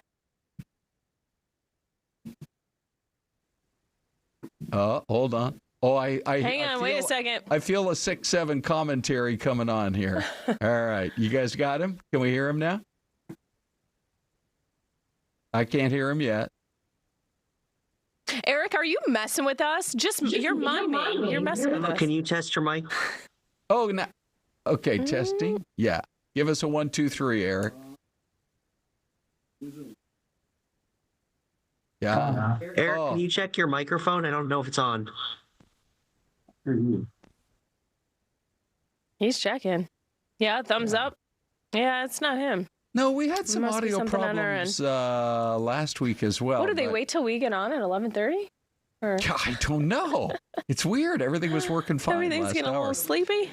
Hold on. Hang on, wait a second. I feel a 6-7 commentary coming on here. All right. You guys got him? Can we hear him now? I can't hear him yet. Eric, are you messing with us? You're miming. You're messing with us. Can you test your mic? Oh, no. Okay, testing. Yeah. Give us a 1, 2, 3, Eric. Yeah. Eric, can you check your microphone? I don't know if it's on. He's checking. Yeah, thumbs up. Yeah, it's not him. No, we had some Must be audio something on our problems last week as well. What, do they wait till we get on at 11:30? Or I don't know. It's weird. Everything was working fine. everything's last getting a hour. little sleepy?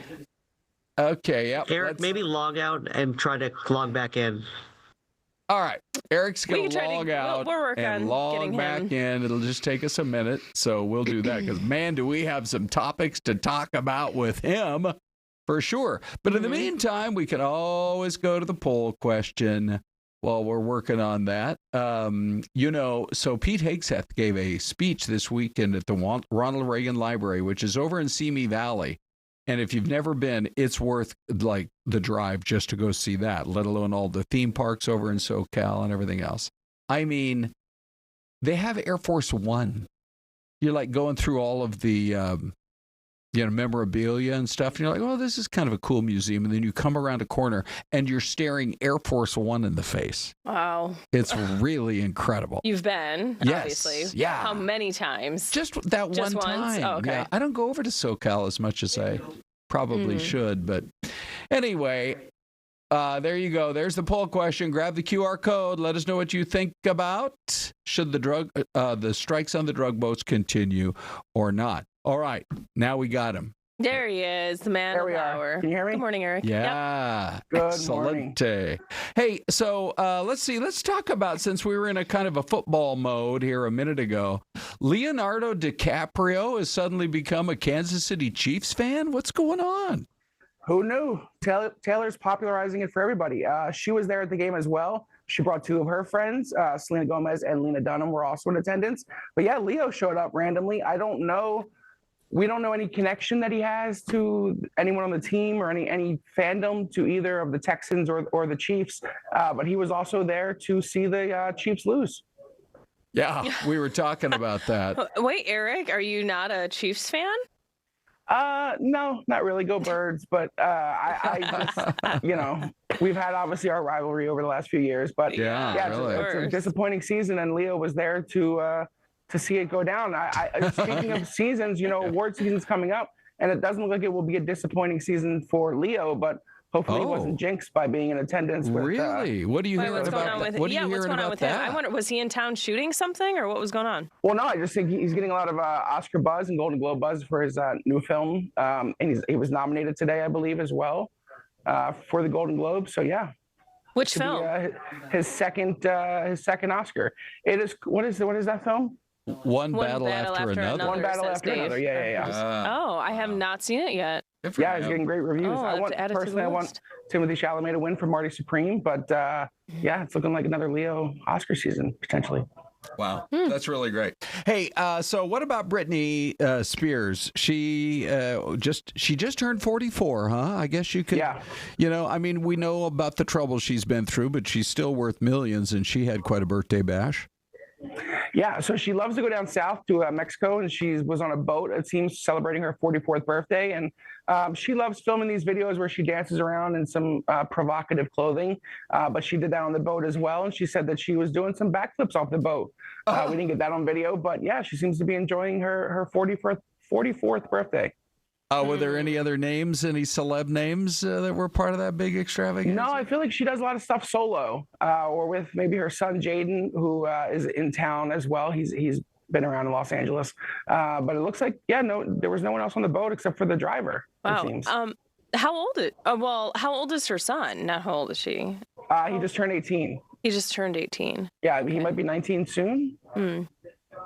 Okay, yeah. Eric, maybe log out and try to log back in. All right. Eric's going to log out we'll work and on log getting back him. in. It'll just take us a minute, so we'll do that because, man, do we have some topics to talk about with him for sure. But in the meantime, we can always go to the poll question while we're working on that. So Pete Hegseth gave a speech this weekend at the Ronald Reagan Library, which is over in Simi Valley. And if you've never been, it's worth like the drive just to go see that, let alone all the theme parks over in SoCal and everything else. I mean, they have Air Force One. You're like going through all of the, memorabilia and stuff. And you're like, oh, this is kind of a cool museum. And then you come around a corner and you're staring Air Force One in the face. Wow. It's really incredible. You've been, Yes, obviously. yeah. How many times? Just that Just one once? time. Oh, okay. Yeah, I don't go over to SoCal as much as I probably should. But anyway, there you go. There's the poll question. Grab the QR code. Let us know what you think about should the strikes on the drug boats continue or not. All right. Now we got him. There he is, the man of the hour. Can you hear me? Good morning, Eric. Yeah. Yep. Good Excellent. Hey, so let's see. Let's talk about, since we were in a kind of a football mode here a minute ago, Leonardo DiCaprio has suddenly become a Kansas City Chiefs fan. What's going on? Who knew? Taylor's popularizing it for everybody. She was there at the game as well. She brought 2 of her friends, Selena Gomez and Lena Dunham, were also in attendance. But yeah, Leo showed up randomly. We don't know any connection that he has to anyone on the team or any fandom to either of the Texans or the Chiefs. But he was also there to see the Chiefs lose. Yeah, we were talking about that. Wait, Eric, are you not a Chiefs fan? No, not really. Go Birds. But I just, we've had obviously our rivalry over the last few years. But it's a disappointing season, and Leo was there to see it go down. Speaking of seasons, award season's coming up, and it doesn't look like it will be a disappointing season for Leo, but hopefully he wasn't jinxed by being in attendance. With, really? What do you hear what's going about on with that? What are you what's hearing going on about with him? that? I wonder, was he in town shooting something, or what was going on? Well, no, I just think he's getting a lot of Oscar buzz and Golden Globe buzz for his new film, and he was nominated today, I believe, as well for the Golden Globe. So yeah. Which film? His second Oscar. It is. What is that film? One battle after another. One battle after another. Yeah. Oh, I have not seen it yet. Yeah, he's getting great reviews. Oh, I want Timothy Chalamet to win for Marty Supreme, but yeah, it's looking like another Leo Oscar season potentially. Wow, that's really great. Hey, so what about Britney Spears? She just turned 44, huh? I guess you could. Yeah. You know, I mean, we know about the trouble she's been through, but she's still worth millions, and she had quite a birthday bash. Yeah, so she loves to go down south to Mexico, and she was on a boat, it seems, celebrating her 44th birthday. And she loves filming these videos where she dances around in some provocative clothing. But she did that on the boat as well. And she said that she was doing some backflips off the boat. We didn't get that on video, but yeah, she seems to be enjoying her 44th birthday. Were there any other names, any celeb names that were part of that big extravaganza? No, I feel like she does a lot of stuff solo, or with maybe her son Jaden, who is in town as well. He's been around in Los Angeles, but it looks like there was no one else on the boat except for the driver. Wow. It seems. How old is her son? Not how old is she? He just turned 18. He just turned 18. Yeah, he might be 19 soon.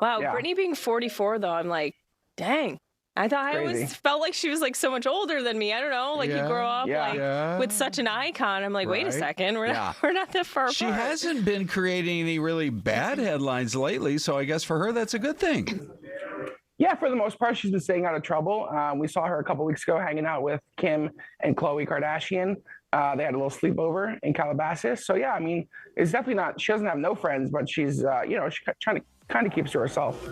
Wow, yeah. Britney being 44 though, I'm like, dang. I thought I always felt like she was like so much older than me. I don't know, like you grow up with such an icon. I'm like, wait a second, we're not that far apart. She hasn't been creating any really bad headlines lately, so I guess for her that's a good thing. Yeah, for the most part, she's been staying out of trouble. We saw her a couple weeks ago hanging out with Kim and Khloe Kardashian. They had a little sleepover in Calabasas. So yeah, I mean, it's definitely not. She doesn't have no friends, but she's she kind of keeps to herself.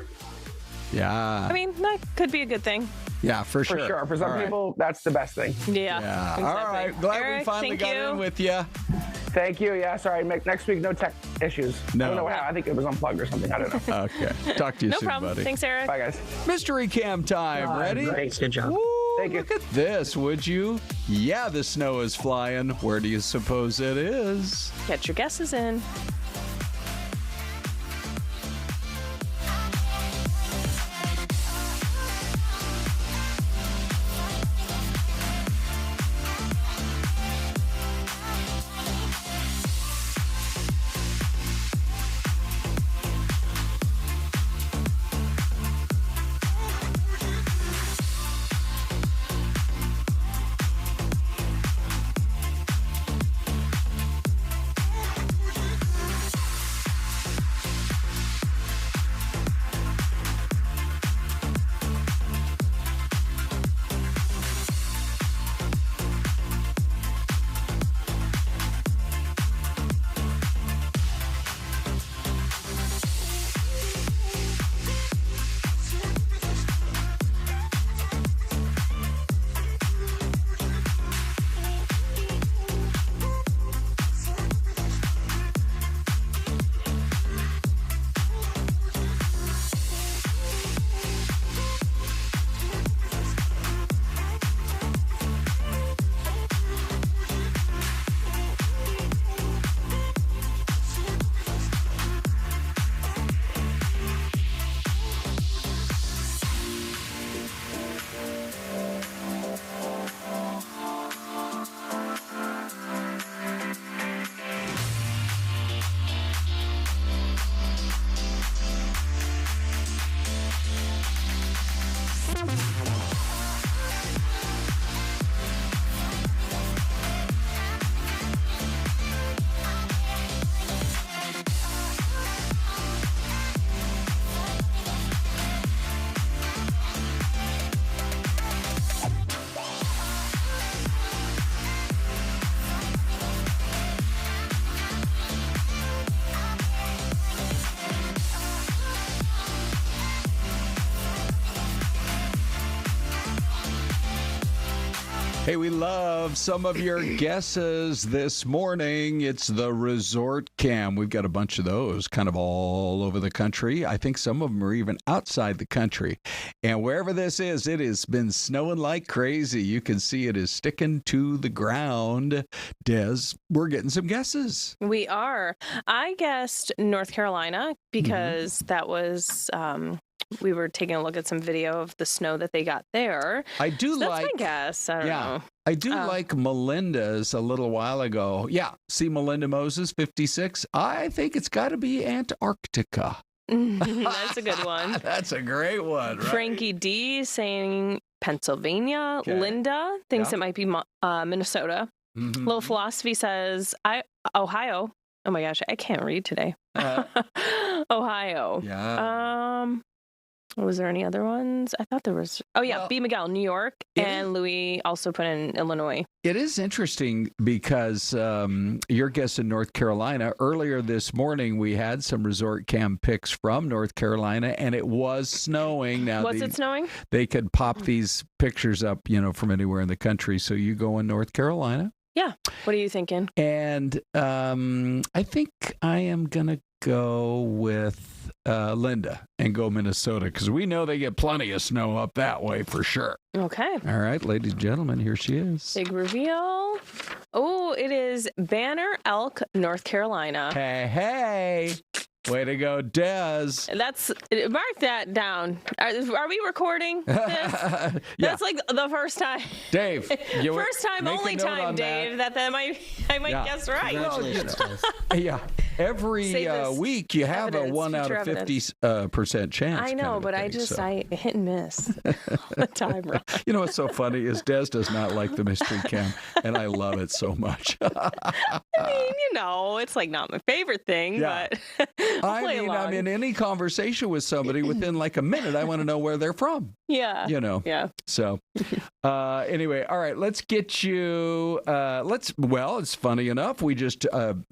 Yeah. I mean, that could be a good thing. Yeah, for sure. For sure. For some people, that's the best thing. Yeah. Exactly. All right. Glad Eric, we finally got in with you. Thank you. Yeah, sorry. Next week, no tech issues. No. I don't know how. I think it was unplugged or something. I don't know. Okay. Talk to you no soon, problem. buddy. Thanks, Eric. Bye, guys. Mystery Cam time. Ready? Thanks. Good job. Woo, Thank you. Look at this, would you? Yeah, the snow is flying. Where do you suppose it is? Get your guesses in. Hey, we love some of your guesses this morning. It's the resort cam. We've got a bunch of those kind of all over the country. I think some of them are even outside the country. And wherever this is, it has been snowing like crazy. You can see it is sticking to the ground. Des, we're getting some guesses. We are. I guessed North Carolina because that was... we were taking a look at some video of the snow that they got there. I do so that's like. my guess. I don't know. I do like Melinda's a little while ago. Yeah, see Melinda Moses, 56. I think it's got to be Antarctica. That's a good one. That's a great one. Right? Frankie D saying Pennsylvania. Okay. Linda thinks it might be Minnesota. Little Philosophy says Ohio. Oh my gosh, I can't read today. Ohio. Yeah. Was there any other ones? I thought there was. Oh, yeah. B. Miguel, New York. And Louis also put in Illinois. It is interesting because your guess in North Carolina, earlier this morning, we had some resort cam pics from North Carolina, and it was snowing. Now, was it snowing? They could pop these pictures up, from anywhere in the country. So you go in North Carolina. Yeah. What are you thinking? And I think I am going to go with Linda and go Minnesota because we know they get plenty of snow up that way for sure. Okay. All right, ladies and gentlemen, here she is. Big reveal. Oh, it is Banner Elk, North Carolina. Hey. Way to go, Des. Mark that down. Are we recording this? Yeah. That's like the first time. Dave. First time, only time, Dave, that I might guess right. Congratulations, Yeah. Every week you have a 1 out of 50% chance. I know, but I hit and miss all the time. Ron. You know what's so funny is Des does not like the mystery cam, and I love it so much. I mean, it's like not my favorite thing, but I'm in any conversation with somebody within like a minute, I want to know where they're from. Yeah. Yeah. So anyway, all right, let's get you, it's funny enough. We just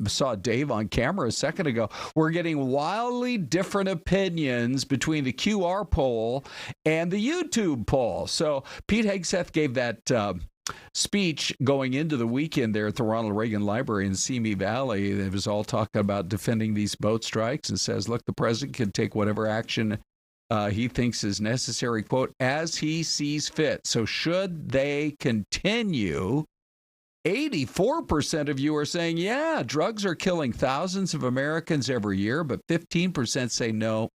saw Dave on camera a second ago. We're getting wildly different opinions between the QR poll and the YouTube poll. So Pete Hegseth gave that speech going into the weekend there at the Ronald Reagan Library in Simi Valley. It was all talking about defending these boat strikes and says, look, the president can take whatever action he thinks is necessary, quote, as he sees fit. So should they continue? 84% of you are saying, yeah, drugs are killing thousands of Americans every year, but 15% say, no,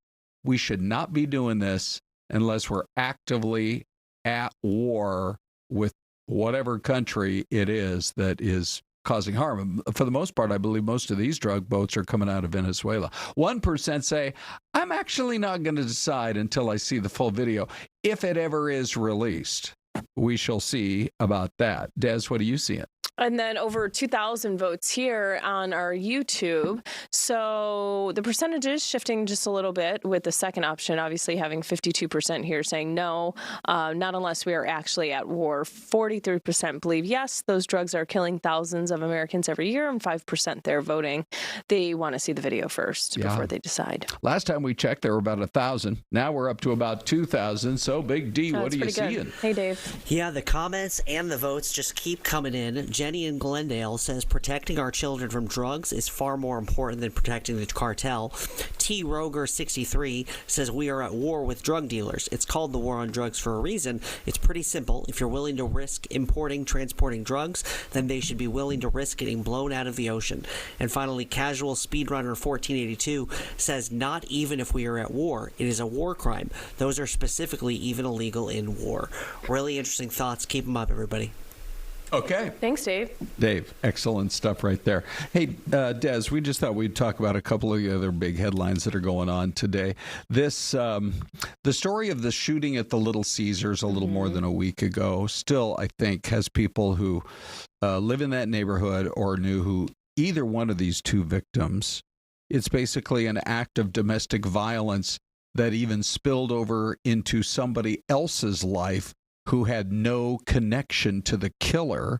we should not be doing this unless we're actively at war with whatever country it is that is causing harm. For the most part, I believe most of these drug boats are coming out of Venezuela. 1% say, I'm actually not going to decide until I see the full video, if it ever is released. We shall see about that. Des, what do you see? And then over 2,000 votes here on our YouTube. So the percentage is shifting just a little bit with the second option, obviously having 52% here saying no, not unless we are actually at war. 43% believe yes, those drugs are killing thousands of Americans every year, and 5% they're voting. They want to see the video first before they decide. Last time we checked, there were about 1,000. Now we're up to about 2,000. So Big D, what are you seeing? Hey, Dave. Yeah, the comments and the votes just keep coming in. Jenny in Glendale says protecting our children from drugs is far more important than protecting the cartel. T. Roger 63 says we are at war with drug dealers. It's called the war on drugs for a reason. It's pretty simple. If you're willing to risk importing, transporting drugs, then they should be willing to risk getting blown out of the ocean. And finally, Casual Speedrunner 1482 says not even if we are at war. It is a war crime. Those are specifically even illegal in war. Really interesting thoughts. Keep them up, everybody. Okay. Thanks, Dave. Dave, excellent stuff right there. Hey, Des, we just thought we'd talk about a couple of the other big headlines that are going on today. This, the story of the shooting at the Little Caesars a little more than a week ago still, I think, has people who live in that neighborhood or knew who either one of these two victims. It's basically an act of domestic violence that even spilled over into somebody else's life who had no connection to the killer.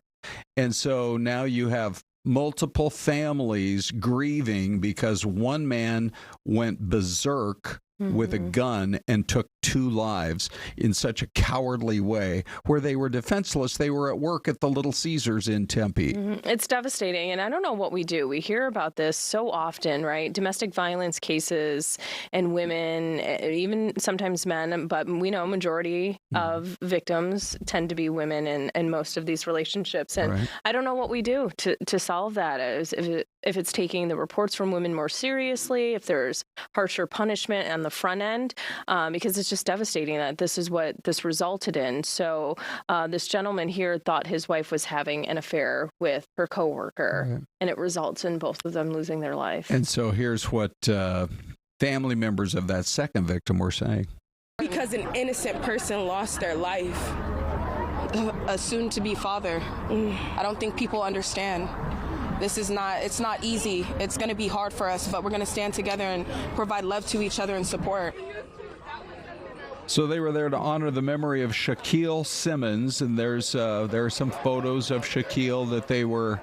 And so now you have multiple families grieving because one man went berserk with a gun and took 2 lives in such a cowardly way where they were defenseless. They were at work at the Little Caesars in Tempe. It's devastating, and I don't know what we do. We hear about this so often, right? Domestic violence cases and women, even sometimes men, but we know a majority of victims tend to be women in most of these relationships. And I don't know what we do to solve that. If it's taking the reports from women more seriously, if there's harsher punishment on the front end, because it's just devastating that this is what this resulted in. So this gentleman here thought his wife was having an affair with her coworker, and it results in both of them losing their life. And so here's what family members of that second victim were saying. Because an innocent person lost their life, a soon-to-be father, I don't think people understand. It's not easy. It's going to be hard for us, but we're going to stand together and provide love to each other and support. So they were there to honor the memory of Shaquille Simmons, and there are some photos of Shaquille that they were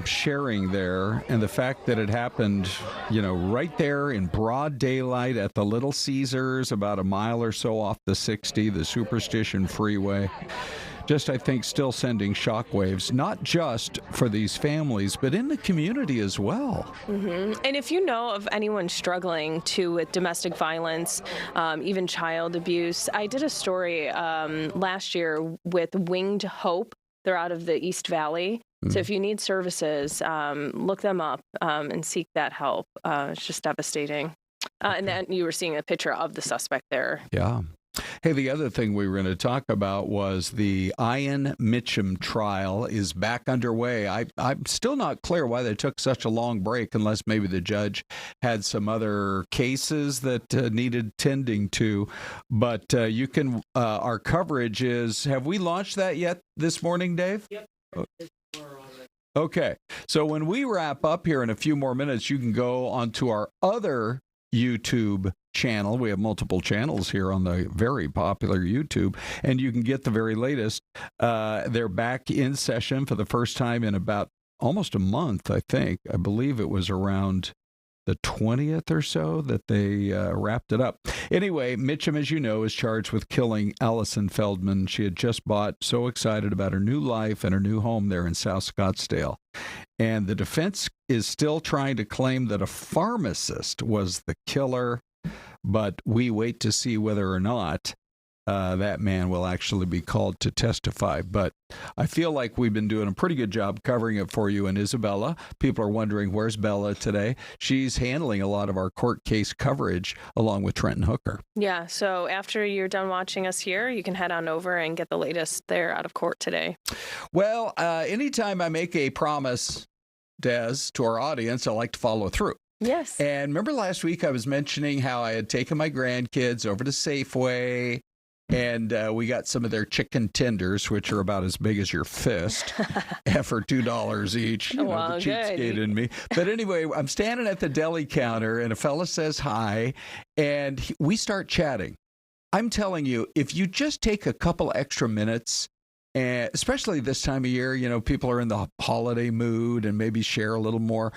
sharing there, and the fact that it happened, right there in broad daylight at the Little Caesars, about a mile or so off the 60, the Superstition Freeway. Just, I think, still sending shockwaves, not just for these families, but in the community as well. And if you know of anyone struggling with domestic violence, even child abuse, I did a story last year with Winged Hope. They're out of the East Valley. So if you need services, look them up and seek that help. It's just devastating. And then you were seeing a picture of the suspect there. Yeah. Hey, the other thing we were going to talk about was the Ian Mitcham trial is back underway. I'm still not clear why they took such a long break, unless maybe the judge had some other cases that needed tending to. But our coverage is, have we launched that yet this morning, Dave? Yep. Okay. So when we wrap up here in a few more minutes, you can go onto our other YouTube channel. We have multiple channels here on the very popular YouTube, and you can get the very latest. They're back in session for the first time in about almost a month, I think. I believe it was around the 20th or so that they wrapped it up. Anyway, Mitcham, as you know, is charged with killing Allison Feldman. She had just bought, so excited about her new life and her new home there in South Scottsdale. And the defense is still trying to claim that a pharmacist was the killer, but we wait to see whether or not that man will actually be called to testify. But I feel like we've been doing a pretty good job covering it for you and Isabella. People are wondering, where's Bella today? She's handling a lot of our court case coverage along with Trenton Hooker. Yeah, so after you're done watching us here, you can head on over and get the latest there out of court today. Well, anytime I make a promise, Des, to our audience, I like to follow through. Yes. And remember last week I was mentioning how I had taken my grandkids over to Safeway, and we got some of their chicken tenders, which are about as big as your fist, for $2 each. The cheapskate in me. But anyway, I'm standing at the deli counter, and a fella says hi, and we start chatting. I'm telling you, if you just take a couple extra minutes, and especially this time of year, people are in the holiday mood and maybe share a little more.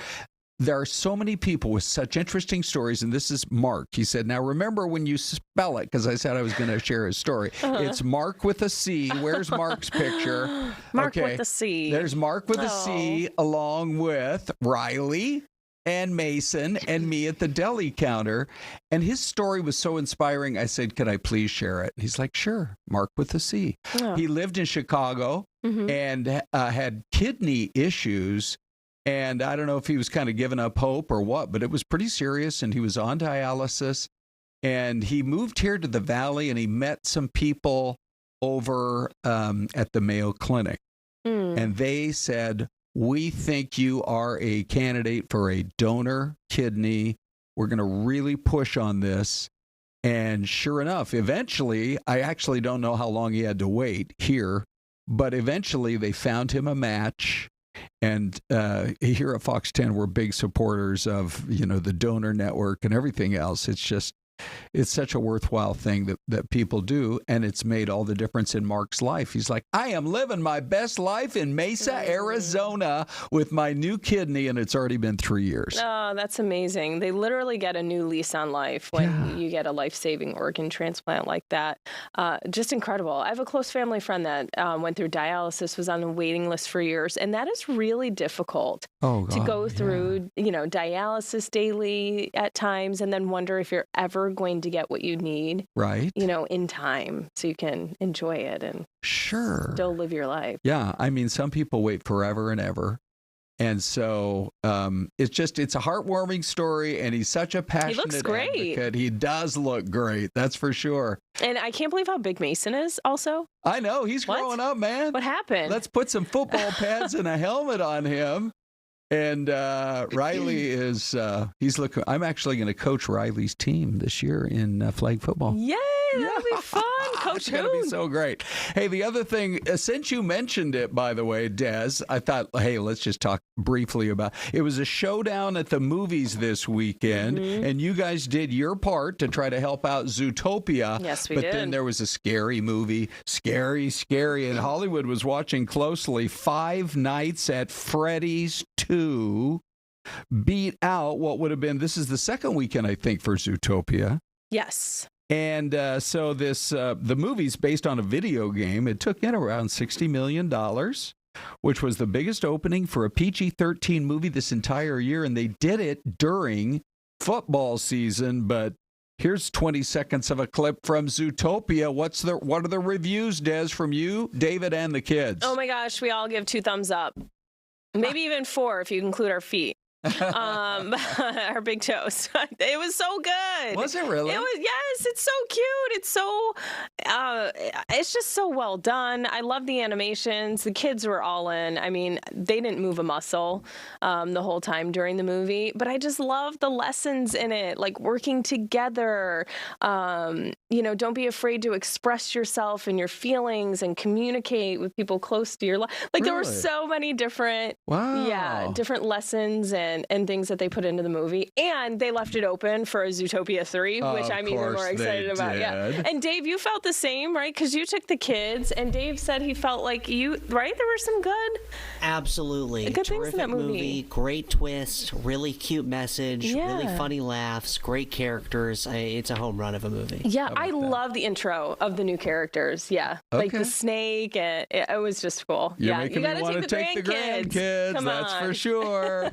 There are so many people with such interesting stories, and this is Mark. He said, now remember when you spell it, because I said I was going to share his story. It's Mark with a C. Where's Mark's picture? Mark with a C. There's Mark with a C, along with Riley and Mason and me at the deli counter. And his story was so inspiring, I said, can I please share it? He's like, sure, Mark with a C. Oh. He lived in Chicago and had kidney issues. And I don't know if he was kind of giving up hope or what, but it was pretty serious, and he was on dialysis. And he moved here to the Valley, and he met some people over at the Mayo Clinic. And they said, we think you are a candidate for a donor kidney. We're going to really push on this. And sure enough, eventually, I actually don't know how long he had to wait here, but eventually they found him a match. And here at Fox 10, we're big supporters of, the donor network and everything else. It's just it's such a worthwhile thing that people do, and it's made all the difference in Mark's life. He's like, I am living my best life in Mesa, Arizona with my new kidney, and it's already been 3 years. Oh, that's amazing. They literally get a new lease on life when you get a life-saving organ transplant like that. Just incredible. I have a close family friend that went through dialysis, was on a waiting list for years, and that is really difficult to go through, dialysis daily at times, and then wonder if you're ever going to get what you need, right? In time, so you can enjoy it and still live your life. Yeah, I mean, some people wait forever and ever. And so it's a heartwarming story, and he's such a passionate advocate. He does look great, that's for sure. And I can't believe how big Mason is also. I know, he's growing up, man. What happened? Let's put some football pads and a helmet on him. And Riley is, I'm actually going to coach Riley's team this year in flag football. Yay, that'll be fun. Coach Hoon. It's going to be so great. Hey, the other thing, since you mentioned it, by the way, Des, I thought, hey, let's just talk briefly about it. Was a showdown at the movies this weekend, and you guys did your part to try to help out Zootopia. Yes, we did. did. But then there was a scary movie, scary, and Hollywood was watching closely. Five Nights at Freddy's 2 beat out what would have been, this is the second weekend, I think, for Zootopia. Yes. And so the movie's based on a video game. It took in around $60 million, which was the biggest opening for a PG-13 movie this entire year. And they did it during football season. But here's 20 seconds of a clip from Zootopia. What are the reviews, Des, from you, David, and the kids? Oh, my gosh. We all give 2 thumbs up. Maybe even 4 if you include our feet. Our big toes. It was so good. Was it really? It was. Yes, it's so cute. It's so it's just so well done. I love the animations. The kids were all in. I mean, they didn't move a muscle the whole time during the movie, but I just love the lessons in it, like working together. Don't be afraid to express yourself and your feelings and communicate with people close to your life. Like there were so many different different lessons and things that they put into the movie, and they left it open for a Zootopia 3, which I'm even more excited about. Yeah, and Dave, you felt the same, right? Because you took the kids, and Dave said he felt like you, right? There were some good, absolutely good terrific things in that movie. Great twist, really cute message, really funny laughs, great characters. It's a home run of a movie. Yeah, I love the intro of the new characters. Yeah, like the snake, and it was just cool. You're making me want to take the grandkids. Come that's on. for sure.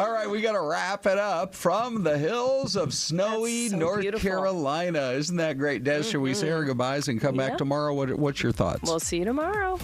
All right, we got to wrap it up from the hills of snowy North Carolina. Isn't that great, Des? Should we say our goodbyes and come back tomorrow? What's your thoughts? We'll see you tomorrow.